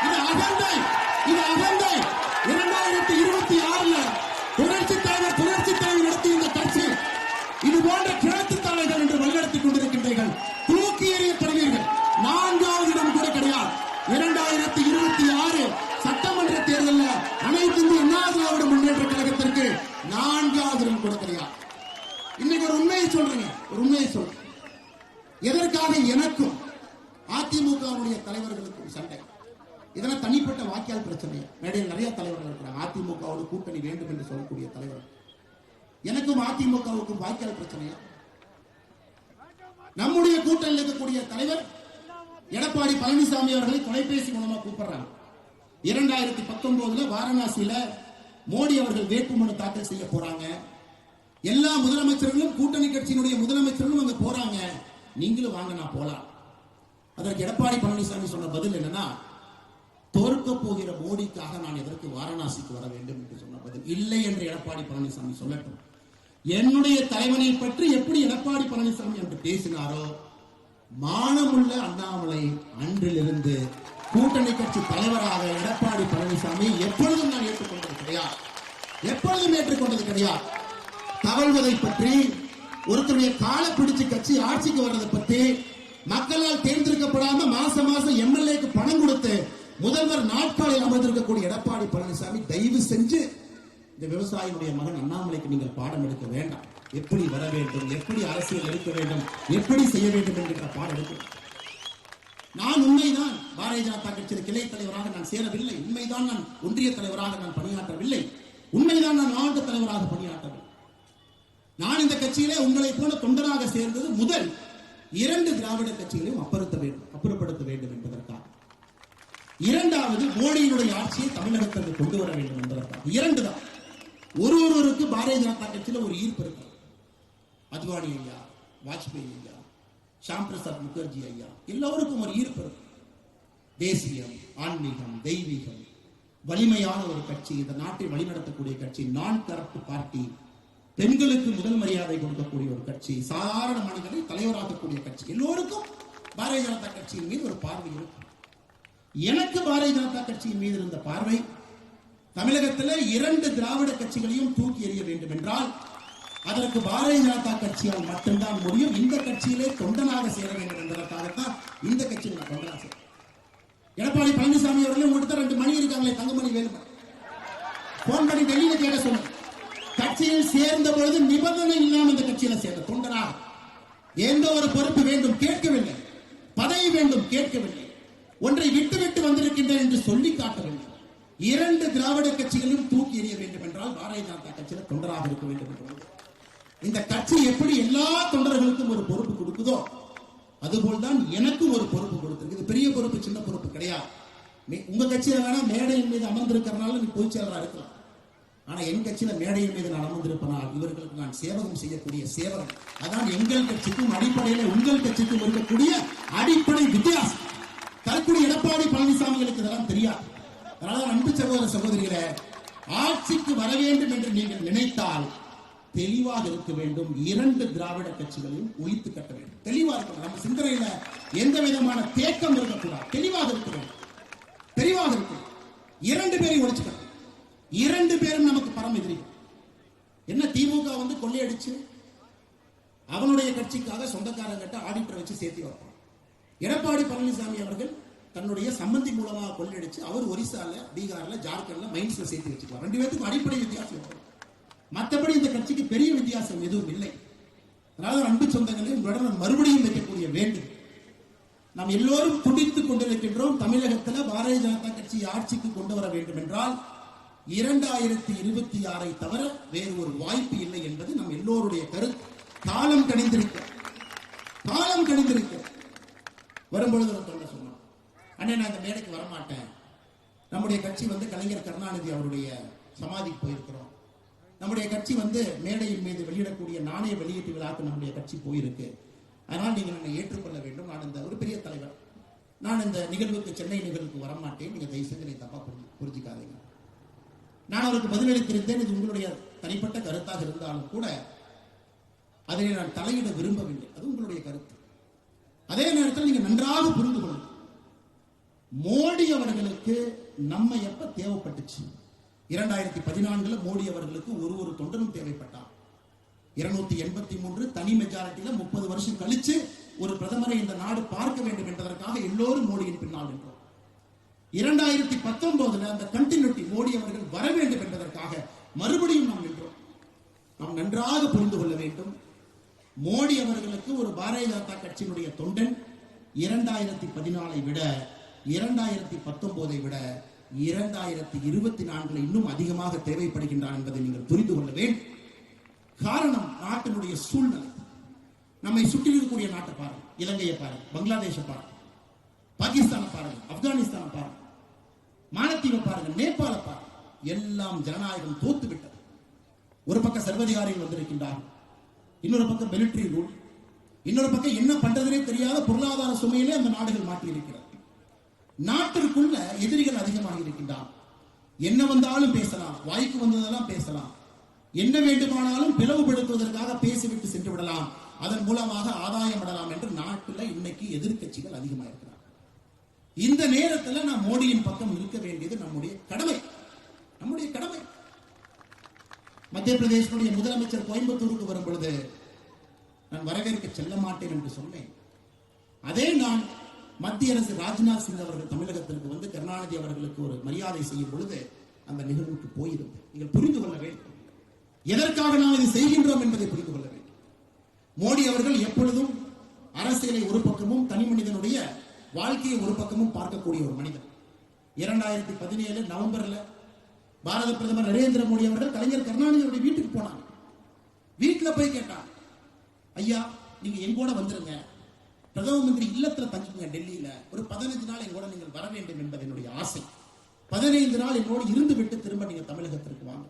இது அகந்தை. 2026 புரட்சி தலைவர் நடத்திய இந்த கட்சி இது போன்ற கிழக்கு தலைவர்கள் என்று வழிநடத்திக் கொண்டிருக்கின்றீர்கள். தூக்கி எறியப்படுவீர்கள். 4வது இடம் கூட கிடையாது. 2026 சட்டமன்ற தேர்தலில் அனைத்து இந்திய அண்ணா திராவிட முன்னேற்ற கழகத்திற்கு 4வது இடம் கூட கிடையாது. இன்னைக்கு ஒரு உண்மையை சொல்றேன். எதற்காக எனக்கும் அதிமுகவுடைய தலைவர்களுக்கும் சண்டை? இதெல்லாம் தனிப்பட்ட வாக்கியால் பிரச்சனை. மேடையில் நிறைய தலைவர்கள் இருக்கிறாங்க, அதிமுகவோடு கூட்டணி வேண்டும் என்று சொல்லக்கூடிய தலைவர்கள். எனக்கும் அதிமுகவுக்கும் வாக்கியால் பிரச்சனையா? நம்முடைய கூட்டணியில் இருக்கக்கூடிய தலைவர் எடப்பாடி பழனிசாமி அவர்களை தொலைபேசி மூலமா கூப்பிடுறாங்க. 2019 வாரணாசியில மோடி அவர்கள் வேட்புமனு தாக்கல் செய்ய போறாங்க. எல்லா முதலமைச்சர்களும், கூட்டணி கட்சியினுடைய முதலமைச்சர்களும் அங்க போறாங்க. நீங்களும் வாங்க, நான் போலாம். அதற்கு எடப்பாடி பழனிசாமி சொன்ன பதில் என்னன்னா, தோற்க போகிற மோடிக்காக நான் எதற்கு வாரணாசிக்கு வர வேண்டும் என்று சொன்ன பதில். இல்லை என்று எடப்பாடி பழனிசாமி சொல்லட்டும். என்னுடைய தலைவனை பற்றி எப்படி எடப்பாடி பழனிசாமி என்று பேசினாரோ, மானமுள்ள அண்ணாமலை அன்றிலிருந்து கூட்டணி கட்சி தலைவராக எடப்பாடி பழனிசாமி எப்பொழுதும் நான் ஏற்றுக்கொண்டது கிடையாது. தவழ்வதை பற்றி, ஒருத்தருடைய கால பிடிச்சு கட்சி ஆட்சிக்கு வர்றதை பற்றி, மக்களால் தேர்ந்தெடுக்கப்படாம மாசம் எம்எல்ஏக்கு பணம் கொடுத்து முதல்வர் நாட்காலில் அமர்ந்திருக்கக்கூடிய எடப்பாடி பழனிசாமி, தயவு செஞ்சு இந்த விவசாயியுடைய மகன் அண்ணாமலைக்கு நீங்கள் பாடம் எடுக்க வேண்டாம். எப்படி வர வேண்டும், எப்படி அரசியல் இருக்க வேண்டும், எப்படி செய்ய வேண்டும் என்கிற பாடம் எடுக்கணும். நான் உண்மைதான் பாரதிய ஜனதா கட்சியின் கிளை தலைவராக நான் சேரவில்லை. உண்மைதான் நான் ஒன்றிய தலைவராக நான் பணியாற்றவில்லை. உண்மைதான் நான் மாவட்ட தலைவராக பணியாற்றவில்லை. நான் இந்த கட்சியிலே உங்களை போல தொண்டராக சேர்ந்தது முதல் 2 திராவிட கட்சிகளையும் அப்புறப்படுத்த வேண்டும் என்பதற்காக. 2வது, மோடியினுடைய ஆட்சியை தமிழகத்திற்கு கொண்டு வர வேண்டும் என்பதற்காக. 2 தான். ஒருவருக்கு பாரதிய ஜனதா கட்சியில ஒரு ஈர்ப்பு இருக்கு. அத்வானி ஐயா, வாஜ்பாய் ஐயா, ஷாம் பிரசாத் முகர்ஜி ஐயா, எல்லோருக்கும் ஒரு ஈர்ப்பு இருக்கு. தேசியம், ஆன்மீகம், தெய்வீகம், வலிமையான ஒரு கட்சி, இந்த நாட்டை வழிநடத்தக்கூடிய கட்சி, நான் கரப்ட் பார்ட்டி பெண்களுக்கு முதல் மரியாதை கொடுக்கக்கூடிய ஒரு கட்சி, சாதாரண மனிதனை தலைவராக்கக்கூடிய கட்சி. எல்லோருக்கும் பாரதிய ஜனதா கட்சியின் மீது ஒரு பார்வை இருக்கும். எனக்கு பாரதிய ஜனதா கட்சியின் மீது இருந்த பார்வை, தமிழகத்தில் 2 திராவிட கட்சிகளையும் தூக்கி எறிய வேண்டும் என்றால் அதற்கு பாரதிய ஜனதா கட்சியால் மட்டும்தான் முடியும். இந்த கட்சியிலே தொண்டனாக சேர வேண்டும் என்பதற்காகத்தான் இந்த கட்சியில் நான் தொண்டனாக சேர. எடப்பாடி பழனிசாமி அவர்களே உங்கள்கிட்ட 2 மணி இருக்காங்களே, தங்கமணி வேலுமணி, போன் பண்ணி டெல்லியில கேட்க சொன்ன. கட்சியில் சேர்ந்த பொழுது நிபந்தனை இல்லாமல் இந்த கட்சியில சேர்ந்த தொண்டனாக எந்த ஒரு பொறுப்பு வேண்டும் கேட்கவில்லை, பதவி வேண்டும் கேட்கவில்லை, ஒன்றை விட்டு வந்திருக்கின்றேன் என்று சொல்லி காட்டவில்லை. 2 திராவிட கட்சிகளையும் தூக்கி எறிய வேண்டும் என்றால் பாரதிய ஜனதா கட்சியில தொண்டராக இருக்க வேண்டும் என்று. இந்த கட்சி எப்படி எல்லா தொண்டர்களுக்கும் ஒரு பொறுப்பு கொடுக்குதோ அதுபோல்தான் எனக்கும் ஒரு பொறுப்பு கொடுத்திருக்கு. இது பெரிய பொறுப்பு, சின்ன பொறுப்பு கிடையாது. உங்க கட்சியில வேணா மேடையின் மீது அமர்ந்திருக்கிறனால நீ பொதுச் செயலராக இருக்கலாம். ஆனா என் கட்சியில மேடையின் மீது நான் அமர்ந்திருப்பனால் இவர்களுக்கு நான் சேவகம் செய்யக்கூடிய சேவகம். அதான் எங்கள் கட்சிக்கும் அடிப்படையில உங்கள் கட்சிக்கும் இருக்கக்கூடிய அடிப்படை வித்தியாசம். தரக்கூடிய எடப்பாடி பழனிசாமிகளுக்கு இதெல்லாம் தெரியாது. அதனால அன்பு சகோதர சகோதரிகளே, ஆட்சிக்கு வர வேண்டும் என்று நீங்கள் நினைத்தால் தெளிவாக இருக்க வேண்டும். 2 திராவிட கட்சிகளையும் ஒழித்து கட்ட வேண்டும். தெளிவாக இருக்கணும். நம்ம சிந்தனையில எந்த விதமான தேக்கம் இருக்கக்கூடாது. தெளிவாக இருக்க வேண்டும். தெளிவாக இருக்கணும். 2 பேரையும் ஒழிச்சுக்கணும். 2 பேரும் நமக்கு பரம் எதிரிகள். என்ன திமுக கொள்ளையடிச்சு அவனுடைய கட்சிக்காக சொந்தக்காரங்கிட்ட ஆடிட்டர் வச்சு சேர்த்து வைப்பான். எடப்பாடி பழனிசாமி அவர்கள் தன்னுடைய சம்பந்தி மூலமாக கொள்ளையடிச்சு அவர் ஒரிசால, பீகார்ல, ஜார்க்கண்ட்ல மைன்ஸ்ல சேர்த்து வச்சுக்கலாம். 2 பேருக்கும் அடிப்படை வித்தியாசம். மற்றபடி இந்த கட்சிக்கு பெரிய வித்தியாசம் எதுவும் இல்லை. அதனால அன்பு சொந்தங்களே, உங்களுடன் மறுபடியும் வைக்கக்கூடிய வேண்டும். நாம் எல்லோரும் துடித்துக் கொண்டிருக்கின்றோம். தமிழகத்தில் பாரதிய ஜனதா கட்சி ஆட்சிக்கு கொண்டு வர வேண்டும் என்றால் 2026 தவிர வேறு ஒரு வாய்ப்பு இல்லை என்பது நம் எல்லோருடைய கருத்து. காலம் கணிந்திருக்க வரும்பொழுது ஒரு தொண்டை சொன்னோம், அண்ணே நான் இந்த மேடைக்கு வரமாட்டேன். நம்முடைய கட்சி கலைஞர் கருணாநிதி அவருடைய சமாதிக்கு போயிருக்கிறோம். நம்முடைய கட்சி மேடையின் மீது வெளியிடக்கூடிய நாணய வெளியீட்டு விழாக்கு நம்முடைய கட்சி போயிருக்கு. அதனால் நீங்கள் என்னை ஏற்றுக்கொள்ள வேண்டும். நான் இந்த ஒரு பெரிய தலைவர், நான் இந்த நிகழ்வுக்கு, சென்னை நிகழ்வுக்கு வரமாட்டேன். நீங்க தயவு செஞ்சு தப்பா புரிஞ்சுக்காதீங்க. நான் அவருக்கு பதிலளித்திருந்தேன். இது உங்களுடைய தனிப்பட்ட கருத்தாக இருந்தாலும் கூட அதனை நான் தலையிட விரும்பவில்லை. அது உங்களுடைய கருத்து. அதே நேரத்தில் நீங்க நன்றாக புரிந்து கொள்ளுங்கள், மோடி அவர்களுக்கு நம்ம எப்ப தேவைப்பட்டுச்சு? 2014 மோடி அவர்களுக்கு ஒரு தொண்டனும் தேவைப்பட்டார். 283 தனி மெஜாரிட்டியில 30 வருஷம் கழிச்சு ஒரு பிரதமரை இந்த நாடு பார்க்க வேண்டும் என்பதற்காக எல்லோரும் மோடியின் பின்னால் நின்றோம். 2019 அந்த கண்டினியூட்டி மோடி அவர்கள் வர வேண்டும் என்பதற்காக மறுபடியும் நாம் நின்றோம். நாம் நன்றாக புரிந்து கொள்ள வேண்டும், மோடி அவர்களுக்கு ஒரு பாரதிய ஜனதா கட்சியினுடைய தொண்டன் 2014 விட 2019 விட 2024 இன்னும் அதிகமாக தேவைப்படுகின்றான் என்பதை நீங்கள் புரிந்து கொள்ள வேண்டும். காரணம் நாட்டினுடைய சூழ்நிலை. நம்மை சுற்றி இருக்கக்கூடிய நாட்டை பாருங்க, இலங்கையை பாருங்க, பங்களாதேஷை பாருங்க, பாகிஸ்தானை பாருங்க, ஆப்கானிஸ்தானை பாருங்க, மாலத்தீவை பாருங்க, நேபாள பாருங்க. எல்லாம் ஜனநாயகம் தோத்து விட்டது. ஒரு பக்கம் சர்வதிகாரிகள் வந்திருக்கின்றார்கள், இன்னொரு பக்கம் மிலிட்டரி ரூல், இன்னொரு பக்கம் என்ன பண்றதுனே தெரியாத பொருளாதார சுமையிலே அந்த நாடுகள் மாட்டி இருக்கிறது. நாட்டிற்குள்ள எதிரிகள் அதிகமாக இருக்கின்றார். என்ன வந்தாலும் பேசலாம், வாய்க்கு வந்ததெல்லாம் பேசலாம், என்ன வேண்டுமானாலும் பிளவுபடுத்துவதற்காக பேசிவிட்டு சென்று விடலாம், அதன் மூலமாக ஆதாயம் அடலாம் என்று நாட்டில் இன்னைக்கு எதிர்கட்சிகள் அதிகமாக இருக்கிறார். இந்த நேரத்தில் நாம் மோடியின் பக்கம் இருக்க வேண்டியது நம்முடைய கடமை. மத்திய பிரதேசனுடைய முதலமைச்சர் கோயம்புத்தூருக்கு வரும் பொழுது நான் வரவேற்க செல்ல மாட்டேன் என்று சொன்னேன். அதே நான் மத்திய அரசு ராஜ்நாத் சிங் அவர்கள் தமிழகத்திற்கு கருணாநிதி அவர்களுக்கு ஒரு மரியாதை செய்யும் பொழுது அந்த நிகழ்வுக்கு போயிருந்தேன். நீங்கள் புரிந்து கொள்ள வேண்டும், எதற்காக நாம் இதை செய்கின்றோம் என்பதை புரிந்து கொள்ள வேண்டும். மோடி அவர்கள் எப்பொழுதும் அரசியலை ஒரு பக்கமும் தனி மனிதனுடைய வாழ்க்கையை ஒரு பக்கமும் பார்க்கக்கூடிய ஒரு மனிதன். 2017 நவம்பர்ல பாரத பிரதமர் நரேந்திர மோடி அவர்கள் கலைஞர் கருணாநிதியுடைய வீட்டுக்கு போனாங்க. வீட்டில் போய் கேட்டார், ஐயா நீங்க எங்கூட வந்துருங்க, பிரதம மந்திரி இல்லத்துல தங்கிங்க, டெல்லியில ஒரு 15 நாள் எங்கூட நீங்கள் வர வேண்டும் என்பது என்னுடைய ஆசை. 15 நாள் என்னோடு இருந்து விட்டு திரும்ப நீங்க தமிழகத்திற்கு வாங்க.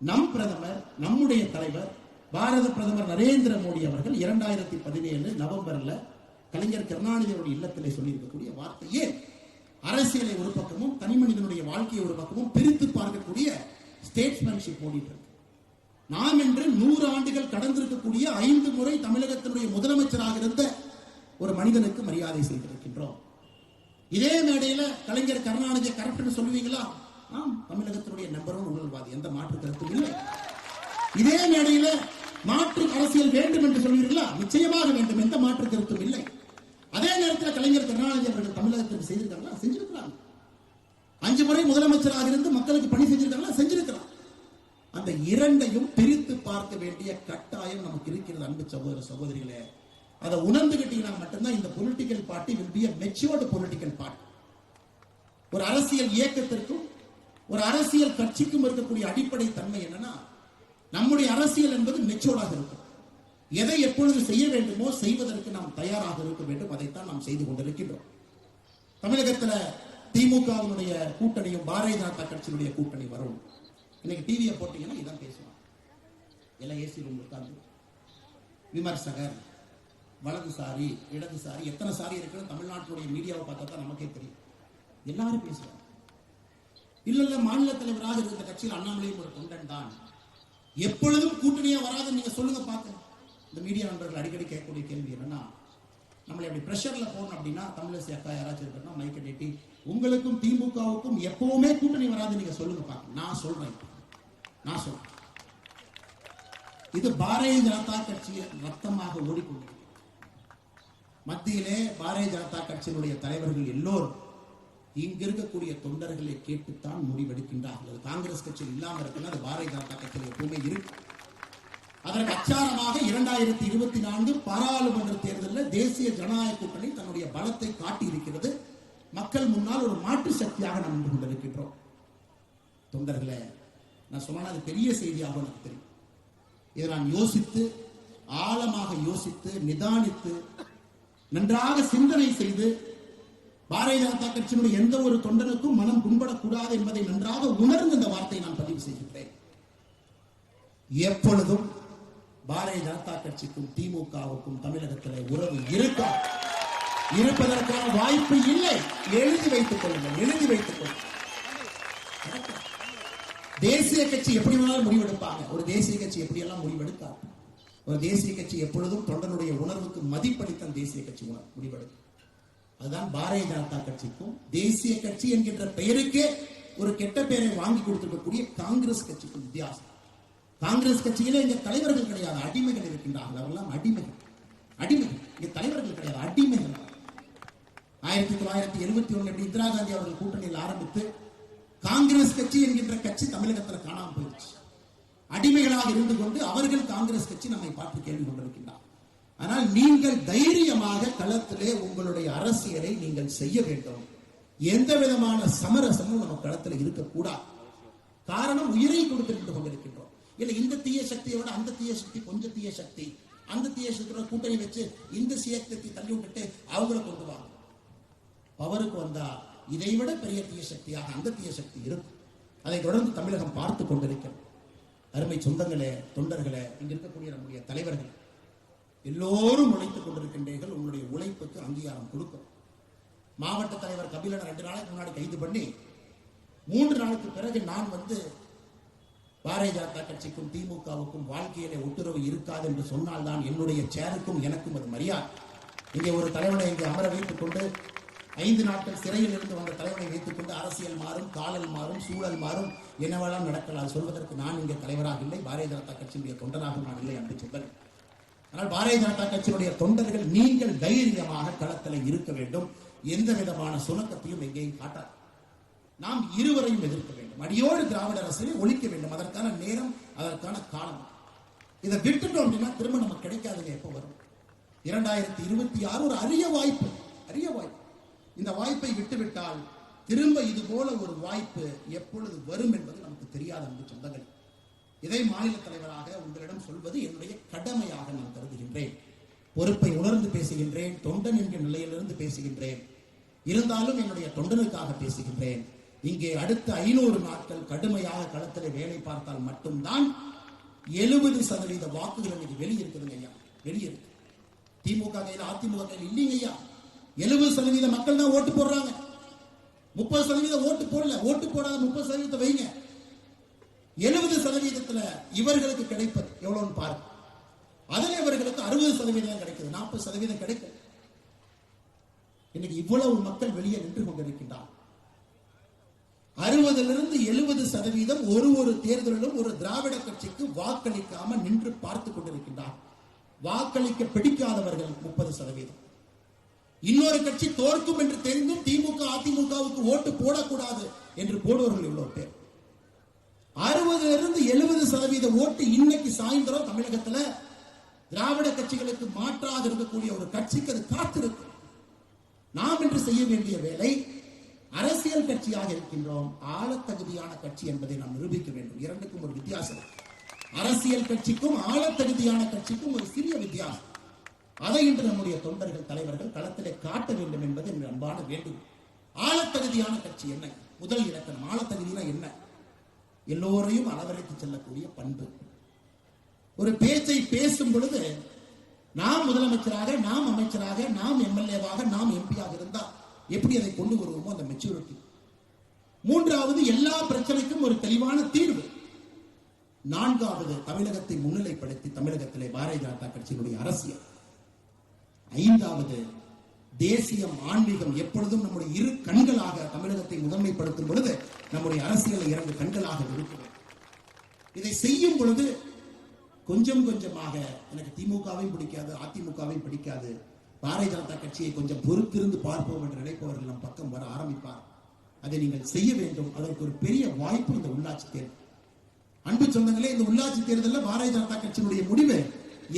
நம் பிரதமர், நம்முடைய தலைவர் பாரத பிரதமர் நரேந்திர மோடி அவர்கள் 2017 நவம்பர்ல கலைஞர் கருணாநிதியுடைய இல்லத்திலே சொல்லி இருக்கக்கூடிய வார்த்தையே அரசியலை ஒரு பக்கமும் தனி மனிதனுடைய வாழ்க்கையை ஒரு பக்கமும் பிரித்து பார்க்கக்கூடிய ஸ்டேட்ஸ்மேன்ஷிப் ஓடிட்டு இருக்கு. நாம் என்று 100 ஆண்டுகள் கடந்திருக்கக்கூடிய 5 முறை தமிழகத்தினுடைய முதலமைச்சராக இருந்த ஒரு மனிதனுக்கு மரியாதை செய்திருக்கின்றோம். இதே மேடையில கலைஞர் கருணாநிதி கரெக்ட்னு சொல்லுவீங்களா? தமிழகத்தினுடைய நம்பர் 1 ஊழல்வாதி, எந்த மாற்று கருத்தும் இல்லை. இதே மேடையில மாற்று அரசியல் வேண்டும் என்று சொல்வீர்களா? நிச்சயமாக வேண்டும், எந்த மாற்று கருத்தும் இல்லை. அதே நேரத்தில் கலைஞர் கருணாநிதி அவர்கள் தமிழகத்திற்கு செய்திருக்காங்களா? செஞ்சிருக்கிறாங்க. 5 முறை முதலமைச்சராக இருந்து மக்களுக்கு பணி செஞ்சிருக்காங்களா? செஞ்சிருக்கிறாங்க. அந்த இரண்டையும் பிரித்து பார்க்க வேண்டிய கட்டாயம் நமக்கு இருக்கிறது. அன்பு சகோதர சகோதரிகளே, அதை உணர்ந்துகிட்டீங்கன்னா மட்டும்தான் இந்த political party will be a matured political party. ஒரு அரசியல் இயக்கத்திற்கும் ஒரு அரசியல் கட்சிக்கும் இருக்கக்கூடிய அடிப்படை தன்மை என்னன்னா, நம்முடைய அரசியல் என்பது மெச்சூர்டாக இருக்கும். எதை எப்பொழுது செய்ய வேண்டுமோ செய்வதற்கு நாம் தயாராக இருக்க வேண்டும். அதைத்தான் நாம் செய்து கொண்டிருக்கின்றோம். தமிழகத்தில் திமுகவினுடைய கூட்டணியும் பாரதிய ஜனதா கட்சியினுடைய கூட்டணி வரும். இன்னைக்கு டிவியை போட்டீங்கன்னா இதான் பேசுவாங்க. எல்லாம் ஏசி ரூம் உட்கார்ந்து விமர்சகர், வலதுசாரி, இடதுசாரி, எத்தனை சாரி இருக்குன்னு தமிழ்நாட்டுடைய மீடியாவை பார்த்தா தான் நமக்கே தெரியும். எல்லாரும் பேசுவாங்க. இல்ல மாநில தலைவராக இருக்கிற கட்சியில் அண்ணாமலையும் ஒரு தொண்டன் தான். எப்பொழுதும் கூட்டணியா வராது நீங்க சொல்லுங்க பார்க்க. இந்த மீடியா நண்பர்கள் அடிக்கடி கேட்கக்கூடிய கேள்வி என்னன்னா, நம்மளை அப்படி பிரஷர்ல போகணும் அப்படின்னா தமிழிசை அக்கா யாராச்சும் இருக்கா மைக்க நீட்டி உங்களுக்கும் திமுகவுக்கும் எப்பவுமே கூட்டணி வராது நீங்க சொல்லுங்க பார்க்க. நான் சொல்றேன். இது பாரதிய ஜனதா கட்சியில் ரத்தமாக ஓடிக்கொண்டிருக்கிறது. மத்தியிலே பாரதிய ஜனதா கட்சியினுடைய தலைவர்கள் எல்லோரும் இங்க இருக்கக்கூடிய தொண்டர்களை கேட்டுத்தான் முடிவெடுக்கின்றார்கள். காங்கிரஸ் கட்சியில் இல்லாமல் இருக்குன்னா அது பாரதிய ஜனதா கட்சியில் எப்பவுமே இருக்கு. அதற்கு அச்சாரமாக 2024 பாராளுமன்ற தேர்தலில் தேசிய ஜனநாயக கூட்டணி தன்னுடைய பலத்தை காட்டி இருக்கிறது. மக்கள் முன்னால் ஒரு மாற்று சக்தியாக நாம் நின்று கொண்டிருக்கின்றோம். தொண்டர்களே, நான் சொன்னா அது பெரிய செய்தியாக எனக்கு தெரியும். இதை நான் யோசித்து, ஆழமாக யோசித்து, நிதானித்து, நன்றாக சிந்தனை செய்து, பாரதிய ஜனதா கட்சியினுடைய எந்த ஒரு தொண்டனுக்கும் மனம் புண்படக்கூடாது என்பதை நன்றாக உணர்ந்து இந்த வார்த்தையை நான் பதிவு செய்கின்றேன். எப்பொழுதும் பாரதிய ஜனதா கட்சிக்கும் திமுகவுக்கும் தமிழகத்தில் உறவு இருப்பதற்கான வாய்ப்பு இல்லை. எழுதி வைத்துக் கொள்ளுங்கள். தேசிய கட்சி எப்படி வேணாலும் முடிவெடுப்பாங்க. ஒரு தேசிய கட்சி எப்படி எல்லாம் முடிவெடுக்காது. ஒரு தேசிய கட்சி எப்பொழுதும் தொண்டனுடைய உணர்வுக்கு மதிப்பளித்த தேசிய கட்சி முடிவெடுக்கும். அதுதான் பாரதிய ஜனதா கட்சிக்கும் தேசிய கட்சி என்கின்ற பெயருக்கே ஒரு கெட்ட பெயரை வாங்கி கொடுத்திருக்கக்கூடிய காங்கிரஸ் கட்சிக்கும் வித்தியாசம். காங்கிரஸ் கட்சியிலே இங்க தலைவர்கள் கிடையாது, அடிமைகள் இருக்கின்றார்கள். அவரெல்லாம் அடிமைகள். இங்க தலைவர்கள் கிடையாது, அடிமைகள். 1971 எப்படி இந்திரா காந்தி அவர்கள் கூட்டணியில் ஆரம்பித்து காங்கிரஸ் கட்சி என்கின்ற கட்சி தமிழகத்தில் காணாமல் போயிடுச்சு. அடிமைகளாக இருந்து கொண்டு அவர்கள் காங்கிரஸ் கட்சி நம்மை பார்த்து கேள்வி கொண்டிருக்கின்றார். ஆனால் நீங்கள் தைரியமாக களத்திலே உங்களுடைய அரசியலை நீங்கள் செய்ய வேண்டும். எந்த விதமான சமரசமும் நம்ம களத்தில் இருக்கக்கூடாது. காரணம், உயிரை கொடுத்து கொண்டிருக்கின்றோம். இல்ல இந்த தீய சக்தியோட அந்த தீய சக்தி கொஞ்சம் தீய சக்தி, அந்த தீய சக்தியோட கூட்டணி வச்சு இந்த சக்தியை தள்ளி விட்டுட்டு அவங்களை கொண்டு வாங்க. பவருக்கு வந்தா இதைவிட பெரிய தீய சக்தியாக அந்த தீய சக்தி இருக்கும். அதை தொடர்ந்து தமிழகம் பார்த்து கொண்டிருக்கிறது. அருமை சொந்தங்களே, தொண்டர்களே, இங்க இருக்கக்கூடிய நம்முடைய தலைவர்கள் எல்லோரும் உழைத்துக் கொண்டிருக்கின்றீர்கள். உங்களுடைய உழைப்புக்கு அங்கீகாரம் கொடுக்கும். மாவட்ட தலைவர் கபிலனை 2 நாளைக்கு முன்னாடி கைது பண்ணி 3 நாளுக்கு பிறகு நான் பாரதிய ஜனதா கட்சிக்கும் திமுகவுக்கும் வாழ்க்கையிலே ஒட்டுறவு இருக்காது என்று சொன்னால்தான் என்னுடைய சேருக்கும் எனக்கும் அது மரியாதை. இங்கே ஒரு தலைவனை இங்கே அமர வைத்துக் கொண்டு 5 நாட்கள் சிறையில் இருந்து வந்த தலைவனை வைத்துக் கொண்டு அரசியல் மாறும், காலல் மாறும், சூழல் மாறும், என்னவெல்லாம் நடக்கலாம் சொல்வதற்கு நான் இங்கே தலைவராக இல்லை, பாரதிய ஜனதா கட்சியினுடைய தொண்டராக நான் இல்லை என்று சொல்கிறேன். ஆனால் பாரதிய ஜனதா கட்சியினுடைய தொண்டர்கள் நீங்கள் தைரியமாக களத்தில் இருக்க வேண்டும். எந்த விதமான சுணக்கத்தையும் எங்கேயும் காட்டார். நாம் இருவரையும் எதிர்க்க வேண்டும். அடியோடு திராவிட அரசியலை ஒழிக்க வேண்டும். அதற்கான நேரம், அதற்கான காலம். இதை விட்டுட்டோம் அப்படின்னா திரும்ப நமக்கு கிடைக்காதுங்க. எப்போ வரும்? 2026 ஒரு அரிய வாய்ப்பு. இந்த வாய்ப்பை விட்டுவிட்டால் திரும்ப இது போல ஒரு வாய்ப்பு எப்பொழுது வரும் என்பது நமக்கு தெரியாத என்று சொந்தங்கள். இதை மாநில தலைவராக உங்களிடம் சொல்வது என்னுடைய கடமையாக நான் கருதுகின்றேன். பொறுப்பை உணர்ந்து பேசுகின்றேன். தொண்டன் என்கிற நிலையிலிருந்து பேசுகின்றேன். இருந்தாலும் என்னுடைய தொண்டனுக்காக பேசுகின்றேன். இங்கே அடுத்த 500 நாட்கள் கடுமையாக களத்தில் வேலை பார்த்தால் மட்டும்தான் 70% வாக்குகள் இன்னைக்கு வெளியிருக்குதுங்க ஐயா. வெளியிருக்கு. திமுக கையில், அதிமுக கையில் இல்லைங்க ஐயா. 70% மக்கள் தான் ஓட்டு போடுறாங்க. 30% ஓட்டு போடல. ஓட்டு போடாத 30% வைங்க. 70% இவர்களுக்கு கிடைப்பது எவ்வளவுன்னு பாருங்க. அதுல இவர்களுக்கு 60% கிடைக்குது, 40% கிடைக்கும். இன்னைக்கு இவ்வளவு மக்கள் வெளியே நின்று கொண்டிருக்கின்றார். 60% ஒரு தேர்தலிலும் ஒரு திராவிட கட்சிக்கு வாக்களிக்காம நின்று பார்த்து கொண்டிருக்கின்றார். வாக்களிக்க பிடிக்காதவர்கள் 30%. இன்னொரு கட்சி தோற்கும் என்று தெரிந்தும் திமுக அதிமுகவுக்கு ஓட்டு போடக்கூடாது என்று போடுவர்கள் இவ்வளவு பேர். 60% ஓட்டு இன்னைக்கு சாயந்தரம் தமிழகத்தில் திராவிட கட்சிகளுக்கு மாற்றாக இருக்கக்கூடிய ஒரு கட்சிக்கு அது காத்திருக்கு. நாம் இன்று செய்ய வேண்டிய வேலை, அரசியல் கட்சியாக இருக்கின்றோம், ஆளத்தகுதியான கட்சி என்பதை நாம் நிரூபிக்க வேண்டும். இரண்டுக்கும் ஒரு வித்தியாசம். அரசியல் கட்சிக்கும் ஆளத்தகுதியான கட்சிக்கும் ஒரு சிறிய வித்தியாசம். அதை இன்று நம்முடைய தொண்டர்கள் தலைவர்கள் களத்திலே காட்ட வேண்டும் என்பது என் அன்பான வேண்டும். ஆளத்தகுதியான கட்சி என்ன? முதல் இலக்கணம். ஆளத்தகுதினா என்ன? எல்லோரையும் அளவரைத்து செல்லக்கூடிய பண்பு. ஒரு பேச்சை பேசும் பொழுது நாம் முதலமைச்சராக, நாம் அமைச்சராக, நாம் எம்எல்ஏவாக, நாம் எம்பியாக இருந்தால் எப்படி அதை கொண்டு வருவோமோ அந்த மெச்சூரிட்டி. மூன்றாவது, எல்லா பிரச்சனைக்கும் ஒரு தெளிவான தீர்வு. நான்காவது, தமிழகத்தை முன்னிலைப்படுத்தி தமிழகத்திலே பாரதிய ஜனதா கட்சியினுடைய அரசியல். ஐந்தாவது, தேசியம் ஆன்மீகம் எப்பொழுதும் நம்முடைய இரு கண்களாக தமிழகத்தை முதன்மைப்படுத்தும் பொழுது நம்முடைய அரசியலை இரண்டு கண்களாக இருக்கிறது. இதை செய்யும் பொழுது கொஞ்சம் கொஞ்சமாக எனக்கு திமுகவையும் பிடிக்காது, அதிமுகவையும் பிடிக்காது, பாரதிய ஜனதா கட்சியை கொஞ்சம் பொறுத்திருந்து பார்ப்போம் என்று நினைப்பவர்கள் நம் பக்கம் வர ஆரம்பிப்பார். அதை நீங்கள் செய்ய வேண்டும். அதற்கு ஒரு பெரிய வாய்ப்பு இந்த உள்ளாட்சி தேர்தல். அன்பு சொந்தங்களே, இந்த உள்ளாட்சி தேர்தலில் பாரதிய ஜனதா கட்சியினுடைய முடிவு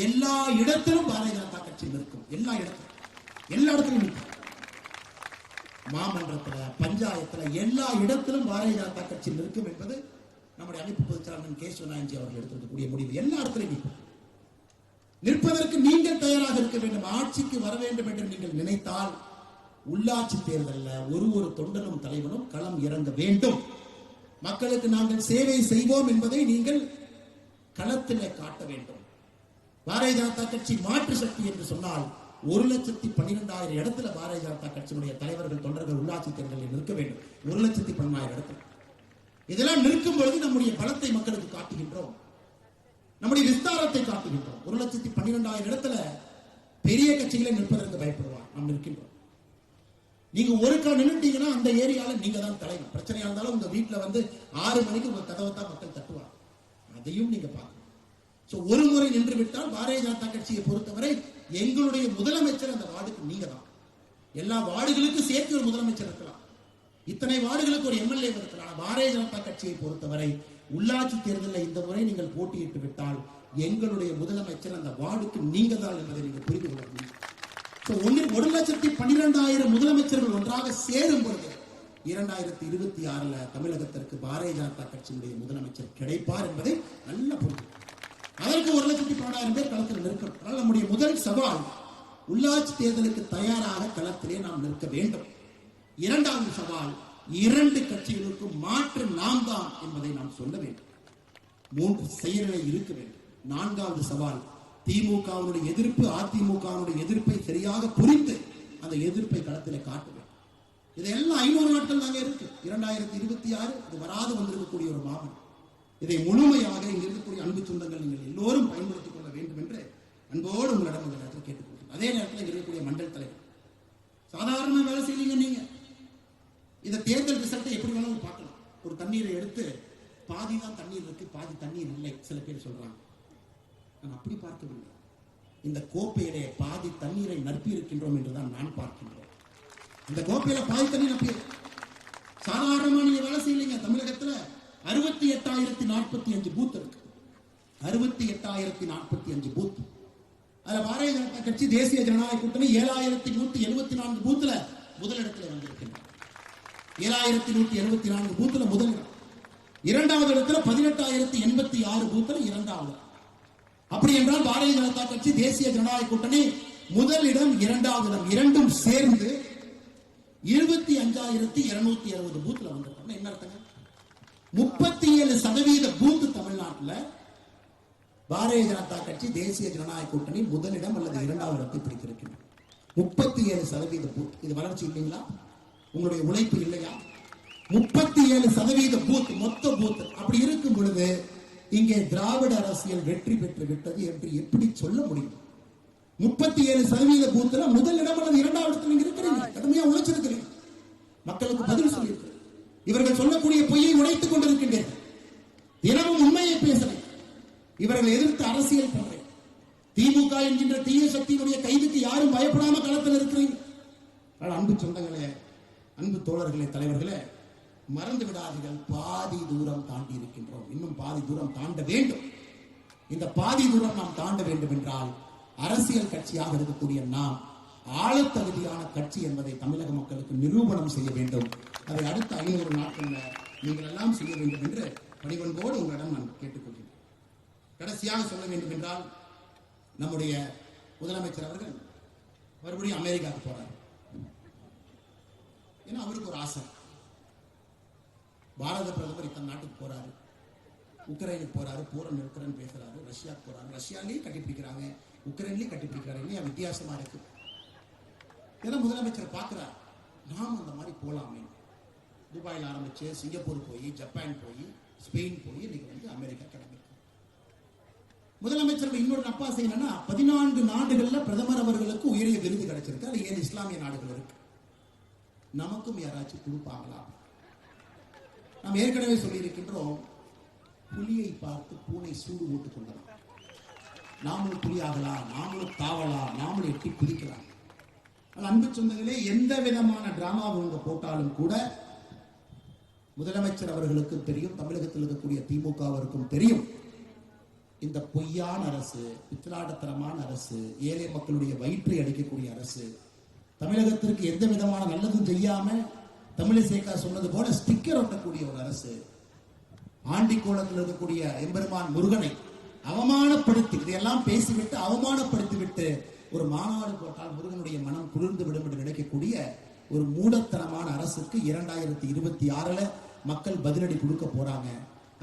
எல்லா இடத்திலும் பாரதிய ஜனதா கட்சி நிற்கும். எல்லா இடத்திலும் நிற்கும். மாமன்றத்தில், பஞ்சாயத்துல, எல்லா இடத்திலும் பாரதிய ஜனதா கட்சி நிற்கும் என்பது நம்முடைய அமைப்பு பொதுச்செயலாளர் கே. சுனாயன்ஜி அவர்கள் எடுத்திருக்கக்கூடிய முடிவு. எல்லா இடத்திலும் நிற்கும். நிற்பதற்கு நீங்கள் தயாராக இருக்க வேண்டும். ஆட்சிக்கு வர வேண்டும் என்று நீங்கள் நினைத்தால் உள்ளாட்சி தேர்தலில் ஒரு தொண்டனும் தலைவனும் களம் இறங்க வேண்டும். மக்களுக்கு நாங்கள் சேவை செய்வோம் என்பதை நீங்கள் களத்திலே காட்ட வேண்டும். பாரதிய ஜனதா கட்சி மாற்று சக்தி என்று சொன்னால் 1,12,000 இடத்துல பாரதிய ஜனதா கட்சியினுடைய தலைவர்கள் தொண்டர்கள் உள்ளாட்சி தேர்தலில் நிற்க வேண்டும். 1,12,000 இடத்துல இதெல்லாம் நிற்கும் பொழுது நம்முடைய பலத்தை மக்களுக்கு காட்டுகின்றோம், நம்முடைய விஸ்தாரத்தை காட்டுகின்றோம். 1,12,000 இடத்துல பெரிய கட்சிகளை நிற்பதற்கு பயப்படுவார். நாம் நிற்கின்றோம். நீங்க ஒருக்கா நின்றுட்டீங்கன்னா அந்த ஏரியால நீங்க தான் தலைவர். பிரச்சனையா இருந்தாலும் உங்க வீட்டுல 6 மணிக்கு உங்க கதவை தான் மக்கள் தட்டுவார். அதையும் நீங்க பார்க்கணும். ஒரு முறை நின்று விட்டால் பாரதிய ஜனதா கட்சியை பொறுத்தவரை எங்களுடைய முதலமைச்சர் அந்த வார்டுக்கு நீங்க தான். எல்லா வார்டுகளுக்கும் சேர்த்து ஒரு முதலமைச்சர் இருக்கலாம், இத்தனை வார்டுகளுக்கு ஒரு எம்எல்ஏ இருக்கலாம். பாரதிய ஜனதா கட்சியை பொறுத்தவரை உள்ளாட்சி தேர்தலில் இந்த முறை நீங்கள் போட்டியிட்டு விட்டால் எங்களுடைய முதலமைச்சர் அந்த வார்டுக்கு நீங்க தான் என்பதை நீங்கள் புரிந்து கொள்ள முடியும். 1,12,000 முதலமைச்சர்கள் ஒன்றாக சேரும் பொழுது 2026 தமிழகத்திற்கு பாரதிய ஜனதா கட்சியினுடைய முதலமைச்சர் கிடைப்பார் என்பதை நல்ல புரிந்து. அதற்கு 1,12,000 பேர் களத்தில் நிற்கும். அதனால் நம்முடைய முதல் சவால் உள்ளாட்சி தேர்தலுக்கு தயாராக களத்திலே நாம் நிற்க வேண்டும். இரண்டாவது சவால், 2 கட்சிகளுக்கும் மாற்று நாம் தான் என்பதை நாம் சொல்ல வேண்டும். 3 செயல்களை இருக்க வேண்டும். 4வது சவால், திமுகவுடைய எதிர்ப்பு, அதிமுகவுடைய எதிர்ப்பை சரியாக புரிந்து அந்த எதிர்ப்பை களத்திலே காட்ட வேண்டும். இதெல்லாம் 500 நாட்கள் தாங்க இருக்கு. 2026 இது வராது வந்திருக்கக்கூடிய ஒரு மாபெரும். இதை முழுமையாக இங்க இருக்கக்கூடிய அன்பு சொந்தங்கள் நீங்கள் எல்லோரும் பயன்படுத்திக் கொள்ள வேண்டும் என்று அன்போடு உங்களிடம் இந்த நேரத்தில் கேட்டுக்கொள்கிறேன். அதே நேரத்தில் இங்க இருக்கக்கூடிய மண்டல் தலைவர் சாதாரண வேலை செய்யலீங்க. நீங்க இந்த தேர்தல் ரிசல்ட்டை எப்படி வேணாலும் பார்க்கலாம். ஒரு தண்ணீரை எடுத்து பாதி தான் தண்ணீர் இருக்கு, பாதி தண்ணீர் இல்லை சில பேர் சொல்றாங்க. நான் அப்படி பார்க்கவில்லை. இந்த கோப்பையிலே பாதி தண்ணீரை நற்பி இருக்கின்றோம் என்றுதான் நான் பார்க்கின்றோம். இந்த கோப்பையில பாதி தண்ணீர் நப்பி. சாதாரணமா நீங்க வேலை செய்யலீங்க. தமிழகத்துல 68,045 பூத் இருக்கு. 68,045 பூத். அதுல பாரதிய ஜனதா கட்சி தேசிய ஜனநாயக கூட்டணி 7,174 பூத்துல முதலிடத்தில் வந்திருக்கின்றனர். 7,174 பூத்துல முதலிடம். இரண்டாவது இடத்துல 18,086 பூத்துல இரண்டாவது. அப்படி என்றால் பாரதிய ஜனதா கட்சி தேசிய ஜனநாயக கூட்டணி முதலிடம், இரண்டாவது இடம் இரண்டும் சேர்ந்து 25,260 பூத்துல வந்திருக்காங்க. என்ன அர்த்தங்க? 37% பூத் தமிழ்நாட்டில் பாரதிய ஜனதா கட்சி தேசிய ஜனநாயக கூட்டணி முதலிடம் அல்லது இரண்டாவது இடத்தை பிடித்திருக்கின்றன. 37% பூத். இது வளர்ச்சி இல்லைங்களா? உங்களுடைய உழைப்பு இல்லையா? 37% பூத், மொத்த பூத். அப்படி இருக்கும் பொழுது இங்கே திராவிட அரசியல் வெற்றி பெற்று விட்டது என்று எப்படி சொல்ல முடியும்? 37% பூத்துல முதல் இடம் அல்லது இரண்டாவது இடத்துல நீங்க இருக்கிறீங்க, கடுமையா உழைச்சிருக்கிறீங்க, மக்களுக்கு பதில் சொல்லியிருக்கிறீங்க. இவர்கள் சொல்லக்கூடிய பொய்யை உடைத்துக் கொண்டிருக்கின்றனர், தினமும் உண்மையை பேசுறேன், இவர்கள் எதிர்த்து அரசியல் பண்றேன். திமுக என்கின்ற தீய சக்தியினுடைய கைதுக்கு யாரும் பயப்படாம களத்தில் இருக்கிறீங்க. அன்பு சொந்தங்களே, அன்பு தோழர்களே, தலைவர்களே, மறந்து விடாதீர்கள், பாதி தூரம் தாண்டி இருக்கின்றோம், இன்னும் பாதி தூரம் தாண்ட வேண்டும். இந்த பாதி தூரம் நாம் தாண்ட வேண்டும் என்றால் அரசியல் கட்சியாக இருக்கக்கூடிய நாம் ஆளத்தகுதியான கட்சி என்பதை தமிழக மக்களுக்கு நிரூபணம் செய்ய வேண்டும். அதை அடுத்த 500 நாட்களில் நீங்கள் எல்லாம் செய்ய வேண்டும் என்று பணிவன்போடு உங்களிடம் நான் கேட்டுக்கொள்கிறேன். கடைசியாக சொல்ல வேண்டும் என்றால், நம்முடைய முதலமைச்சர் அவர்கள் மறுபடியும் அமெரிக்காவுக்கு போறார். ஏன்னா அவருக்கு ஒரு ஆசை, பாரத பிரதமர் இத்தனை நாட்டுக்கு போறாரு, உக்ரைனுக்கு போறாரு, போரை நிறுத்துறன்னு பேசுறாரு, ரஷ்யாவுக்கு போறாரு, ரஷ்யாலேயும் கட்டிப்பிடிக்கிறாங்க, உக்ரைன்லயும் கட்டிப்பிடிக்கிறாரு, இல்லையா? வித்தியாசமா இருக்கு. ஏன்னா முதலமைச்சர் பார்க்கிறார், நாம் அந்த மாதிரி போலாமே. துபாயில் ஆரம்பிச்சு சிங்கப்பூர் போய், ஜப்பான் போய், ஸ்பெயின் போய், இன்னைக்கு அமெரிக்கா கிளம்பிருக்கு. முதலமைச்சர் இன்னொரு நப்பாசை என்னன்னா, 14 நாடுகள்ல பிரதமர் அவர்களுக்கு உயரிய விருது கிடைச்சிருக்கு. அது 7 இஸ்லாமிய நாடுகள் இருக்கு. நமக்கும் யாராச்சும் கொடுப்பாங்களா? நாம் ஏற்கனவே சொல்லி இருக்கின்றோம், புலியை பார்த்து பூனை சூடு போட்டுக் கொள்ளலாம். நாமளும் புலியாகலாம், நாமளும் தாவலாம், நாமளும் எட்டி குதிக்கலாம். அன்பு சொந்தங்களே, எந்த விதமான டிராமாவை இவங்க போட்டாலும் கூட முதலமைச்சர் அவர்களுக்கு தெரியும், தமிழகத்தில் இருக்கக்கூடிய திமுகவிற்கும் தெரியும், இந்த பொய்யான அரசு, பித்தலாட்டத்தனமான அரசு, ஏழை மக்களுடைய வயிற்றை அடிக்கக்கூடிய அரசு, தமிழகத்திற்கு எந்த விதமான நல்லதும் செய்யாம தமிழிசைக்கா சொன்னது போல ஸ்டிக்கர் ஒட்டக்கூடிய ஒரு அரசு, ஆண்டிக்கோளத்தில் இருக்கக்கூடிய எம்பெருமான் முருகனை அவமானப்படுத்தி, இதையெல்லாம் பேசிவிட்டு அவமானப்படுத்திவிட்டு ஒரு மாநாடு போட்டால் முருகனுடைய மனம் குளிர்ந்து விடும் என்று நினைக்கக்கூடிய ஒரு மூடத்தனமான அரசுக்கு 2026 மக்கள் பதிலடி கொடுக்க போறாங்க.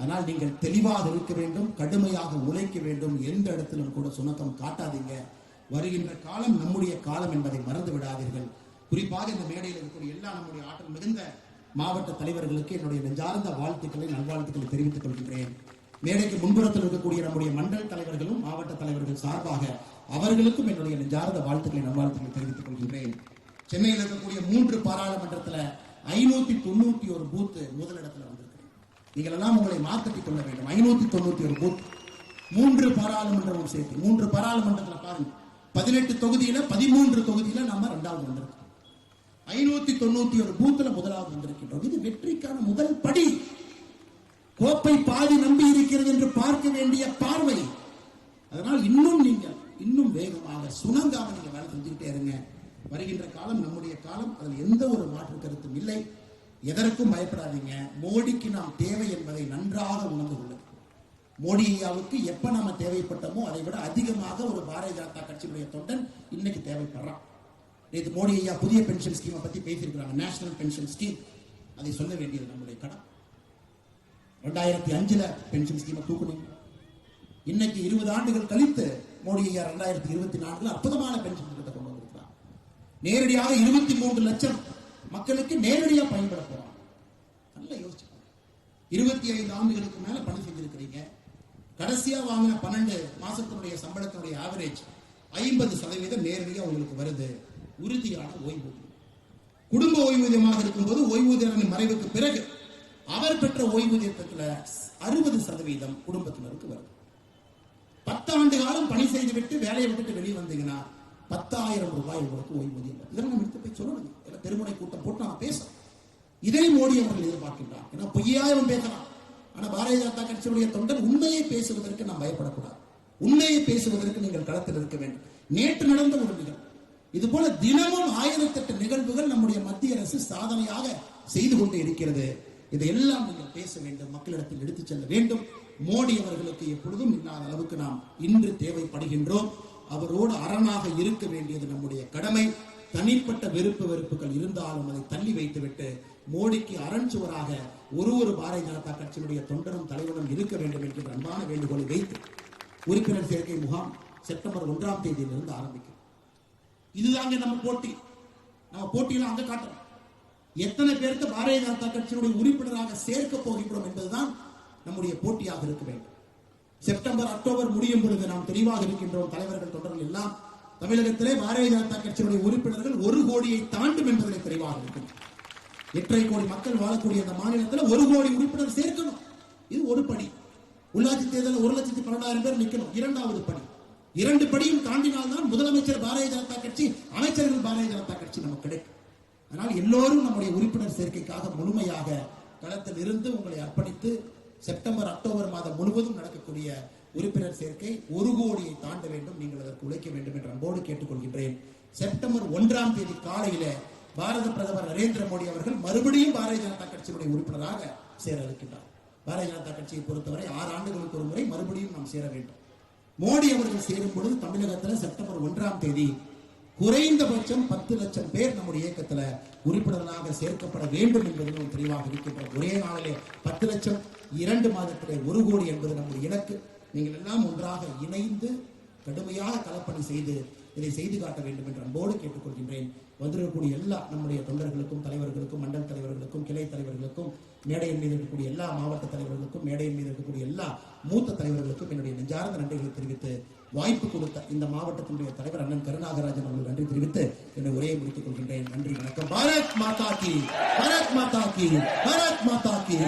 ஆனால் நீங்கள் தெளிவாக இருக்க வேண்டும், கடுமையாக உழைக்க வேண்டும், எந்த இடத்திலும் கூட சுணக்கம் காட்டாதீங்க. வருகின்ற காலம் நம்முடைய காலம் என்பதை மறந்து விடாதீர்கள். குறிப்பாக இந்த மேடையில் இருக்கக்கூடிய எல்லா நம்முடைய ஆற்றல் மிகுந்த மாவட்ட தலைவர்களுக்கு என்னுடைய நெஞ்சார்ந்த வாழ்த்துக்களை, நல்வாழ்த்துக்களை தெரிவித்துக் கொள்கின்றேன். மேடைக்கு முன்புறத்தில் இருக்கக்கூடிய நம்முடைய மண்டல தலைவர்களும் மாவட்ட தலைவர்கள் சார்பாக அவர்களுக்கும் என்னுடைய நெஞ்சார்ந்த வாழ்த்துக்களை, நல்வாழ்த்துக்களை தெரிவித்துக் கொள்கின்றேன். சென்னையில் இருக்கக்கூடிய 3 பாராளுமன்றத்தில் 591 பூத் முதலிடத்தில் வந்திருக்கிறேன். நீங்கள் எல்லாம் உங்களை மாற்றிக் கொள்ள வேண்டும். 591 பூத், 3 பாராளுமன்றமும் சேர்த்து 3 பாராளுமன்றத்தில் பாருங்க, 18 தொகுதியில 13 தொகுதியில நாம 2வது வந்திருக்கோம். 591 பூத்துல முதலாவது வந்திருக்கின்றோம். இது வெற்றிக்கான முதல் படி. கோப்பை பாதி நம்பி இருக்கிறது என்று பார்க்க வேண்டிய பார்வை. அதனால் இன்னும் வேகமாக சுணங்காம நீங்க வேலை செஞ்சுக்கிட்டே இருங்க. வருகின்ற காலம் நம்முடைய காலம், அதில் எந்த ஒரு மாற்று கருத்தும் இல்லை. எதற்கும் பயப்படாதீங்க. மோடிக்கு நாம் தேவை என்பதை நன்றாக உணர்ந்து கொள்ளுங்கள். மோடி ஐயாவுக்கு எப்ப நாம தேவைப்பட்டோமோ அதை விட அதிகமாக ஒரு பாரதிய ஜனதா கட்சியுடைய தொண்டன் இன்னைக்கு தேவைப்படுறான். நேற்று மோடி ஐயா புதிய பென்ஷன் ஸ்கீமை பத்தி பேசியிருக்கிறாங்க, நேஷனல் பென்ஷன் ஸ்கீம். அதை சொல்ல வேண்டியது நம்முடைய கடன். 2005 பென்ஷன் ஸ்கீமை தூக்கணும். இன்னைக்கு 20 ஆண்டுகள் கழித்து மோடி ஐயா 2024 அற்புதமான பென்ஷன் திட்டத்தை கொண்டு வந்திருக்கிறார். நேரடியாக 23 லட்சம் மக்களுக்கு நேரடியா பயன்பட போறாங்க. நல்லா யோசிச்சு 25 ஆண்டுகளுக்கு மேல பணி செஞ்சிருக்கிறீங்க. கடைசியா வாங்கின 12 மாசத்தினுடைய சம்பளத்தினுடைய ஆவரேஜ் 50% நேரடியா உங்களுக்கு வருது. உறுதியான ஓய்வூதியம், குடும்ப ஓய்வூதியமாக இருக்கும்போது ஓய்வூதியரின் மறைவுக்கு பிறகு அவர் பெற்ற ஓய்வூதியத்துல 60% குடும்பத்தினருக்கு வருது. 10 ஆண்டு காலம் பணி செய்துவிட்டு வேலையை விட்டுட்டு வெளியே வந்தீங்கன்னா 10,000 ரூபாய் உங்களுக்கு ஓய்வூதியம். இதெல்லாம் நம்ம எடுத்து போய் சொல்லணும். திருமுனை கூட்டம் போட்டு நாம பேசணும். இதை மோடி அவர்கள் எதிர்பார்க்கின்றார். ஏன்னா பொய்யாயிரம் பேசலாம். ஆனா பாரதிய ஜனதா கட்சியுடைய தொண்டன் உண்மையை பேசுவதற்கு நாம் பயப்படக்கூடாது. உண்மையை பேசுவதற்கு நீங்கள் களத்தில் இருக்க வேண்டும். நேற்று நடந்த ஒரு நிகழ்வு, இது போல தினமும் 1008 நிகழ்வுகள் நம்முடைய மத்திய அரசு சாதனையாக செய்து கொண்டு இருக்கிறது. இதையெல்லாம் நீங்கள் பேச வேண்டும், மக்களிடத்தில் எடுத்துச் செல்ல வேண்டும். மோடி அவர்களுக்கு எப்பொழுதும் இல்லாத அளவுக்கு நாம் இன்று தேவைப்படுகின்றோம். அவரோடு அரணாக இருக்க வேண்டியது நம்முடைய கடமை. தனிப்பட்ட வெறுப்புகள் இருந்தாலும் அதை தள்ளி வைத்துவிட்டு மோடிக்கு அரண் சுவராக ஒரு பாரதிய ஜனதா கட்சியினுடைய தொண்டரும் தலைவரும் இருக்க வேண்டும் என்கிற அன்பான வேண்டுகோளை வைத்து உறுப்பினர் சேர்க்கை முகாம் செப்டம்பர் 1ஆம் தேதியிலிருந்து ஆரம்பிக்கும். இதுதாங்க நம்ம போட்டி. நம்ம போட்டியில அங்க காட்டணும். எத்தனை பேருக்கு பாரதிய ஜனதா கட்சியினுடைய உறுப்பினராக சேர்க்க போகின்றோம் என்பதுதான் நம்முடைய போட்டியாக இருக்க வேண்டும். செப்டம்பர் அக்டோபர் முடியும் பொழுது நாம் தெளிவாக இருக்கின்றோம். தலைவர்கள் தொண்டர்கள் எல்லாம் தமிழகத்திலே பாரதிய ஜனதா கட்சியினுடைய உறுப்பினர்கள் 1 கோடியை தாண்டும் என்பதிலே தெளிவாக இருக்கிறது. 8.5 கோடி மக்கள் வாழக்கூடிய அந்த மாநிலத்தில் 1 கோடி உறுப்பினர் சேர்க்கணும். இது ஒரு படி. உள்ளாட்சி தேர்தலில் 1,12,000 பேர் நிற்கணும். 2வது படி. 2 படியும் தாண்டினால்தான் முதலமைச்சர் பாரதிய ஜனதா கட்சி, அமைச்சர்கள் பாரதிய ஜனதா கட்சி நமக்கு கிடைக்கும். அதனால் எல்லோரும் நம்முடைய உறுப்பினர் சேர்க்கைக்காக முழுமையாக களத்தில் இருந்து உங்களை அர்ப்பணித்து செப்டம்பர் அக்டோபர் மாதம் முழுவதும் நடக்கக்கூடிய உறுப்பினர் சேர்க்கை 1 கோடியை தாண்ட வேண்டும். நீங்கள் அதற்கு உழைக்க வேண்டும் என்று அன்போடு கேட்டுக்கொள்கின்றேன். செப்டம்பர் 1ஆம் தேதி காலையில பாரத பிரதமர் நரேந்திர மோடி அவர்கள் மறுபடியும் பாரதிய ஜனதா கட்சியினுடைய உறுப்பினராக சேர இருக்கின்றார். பாரதிய ஜனதா கட்சியை பொறுத்தவரை 6 ஆண்டுகளுக்கு ஒரு முறை மறுபடியும் நாம் சேர வேண்டும். மோடி அவர்கள் சேரும் பொழுது தமிழகத்தில் செப்டம்பர் 1ஆம் தேதி குறைந்தபட்சம் 10 லட்சம் பேர் நம்முடைய இயக்கத்தில் உறுப்பினர்களாக சேர்க்கப்பட வேண்டும் என்பதிலும் தெளிவாக இருக்கின்ற ஒரே நாளிலே 10 லட்சம் 2 மாதத்திலே 1 கோடி என்பது நம்முடைய இலக்கு. நீங்கள் எல்லாம் ஒன்றாக இணைந்து கடுமையாக களப்பணி செய்து இதை செய்து காட்ட வேண்டும் என்று அன்போடு கேட்டுக்கொள்கின்றேன். வந்திருக்கக்கூடிய எல்லா நம்முடைய தொண்டர்களுக்கும், தலைவர்களுக்கும், மண்டல தலைவர்களுக்கும், கிளை தலைவர்களுக்கும், மேடையின் மீது இருக்கக்கூடிய எல்லா மாவட்ட தலைவர்களுக்கும், மேடையின் மீது இருக்கக்கூடிய எல்லா மூத்த தலைவர்களுக்கும் என்னுடைய நெஞ்சார்ந்த நன்றிகளை தெரிவித்து, வாய்ப்பு கொடுத்த இந்த மாவட்டத்தினுடைய தலைவர் அண்ணன் கருநாகராஜன் அவர்கள் நன்றி தெரிவித்து என்னுடைய உரையை முடித்துக் கொள்கின்றேன். நன்றி, வணக்கம். பாரத் மாதா கி, பாரத் மாதா கி, பாரத் மாதா கி.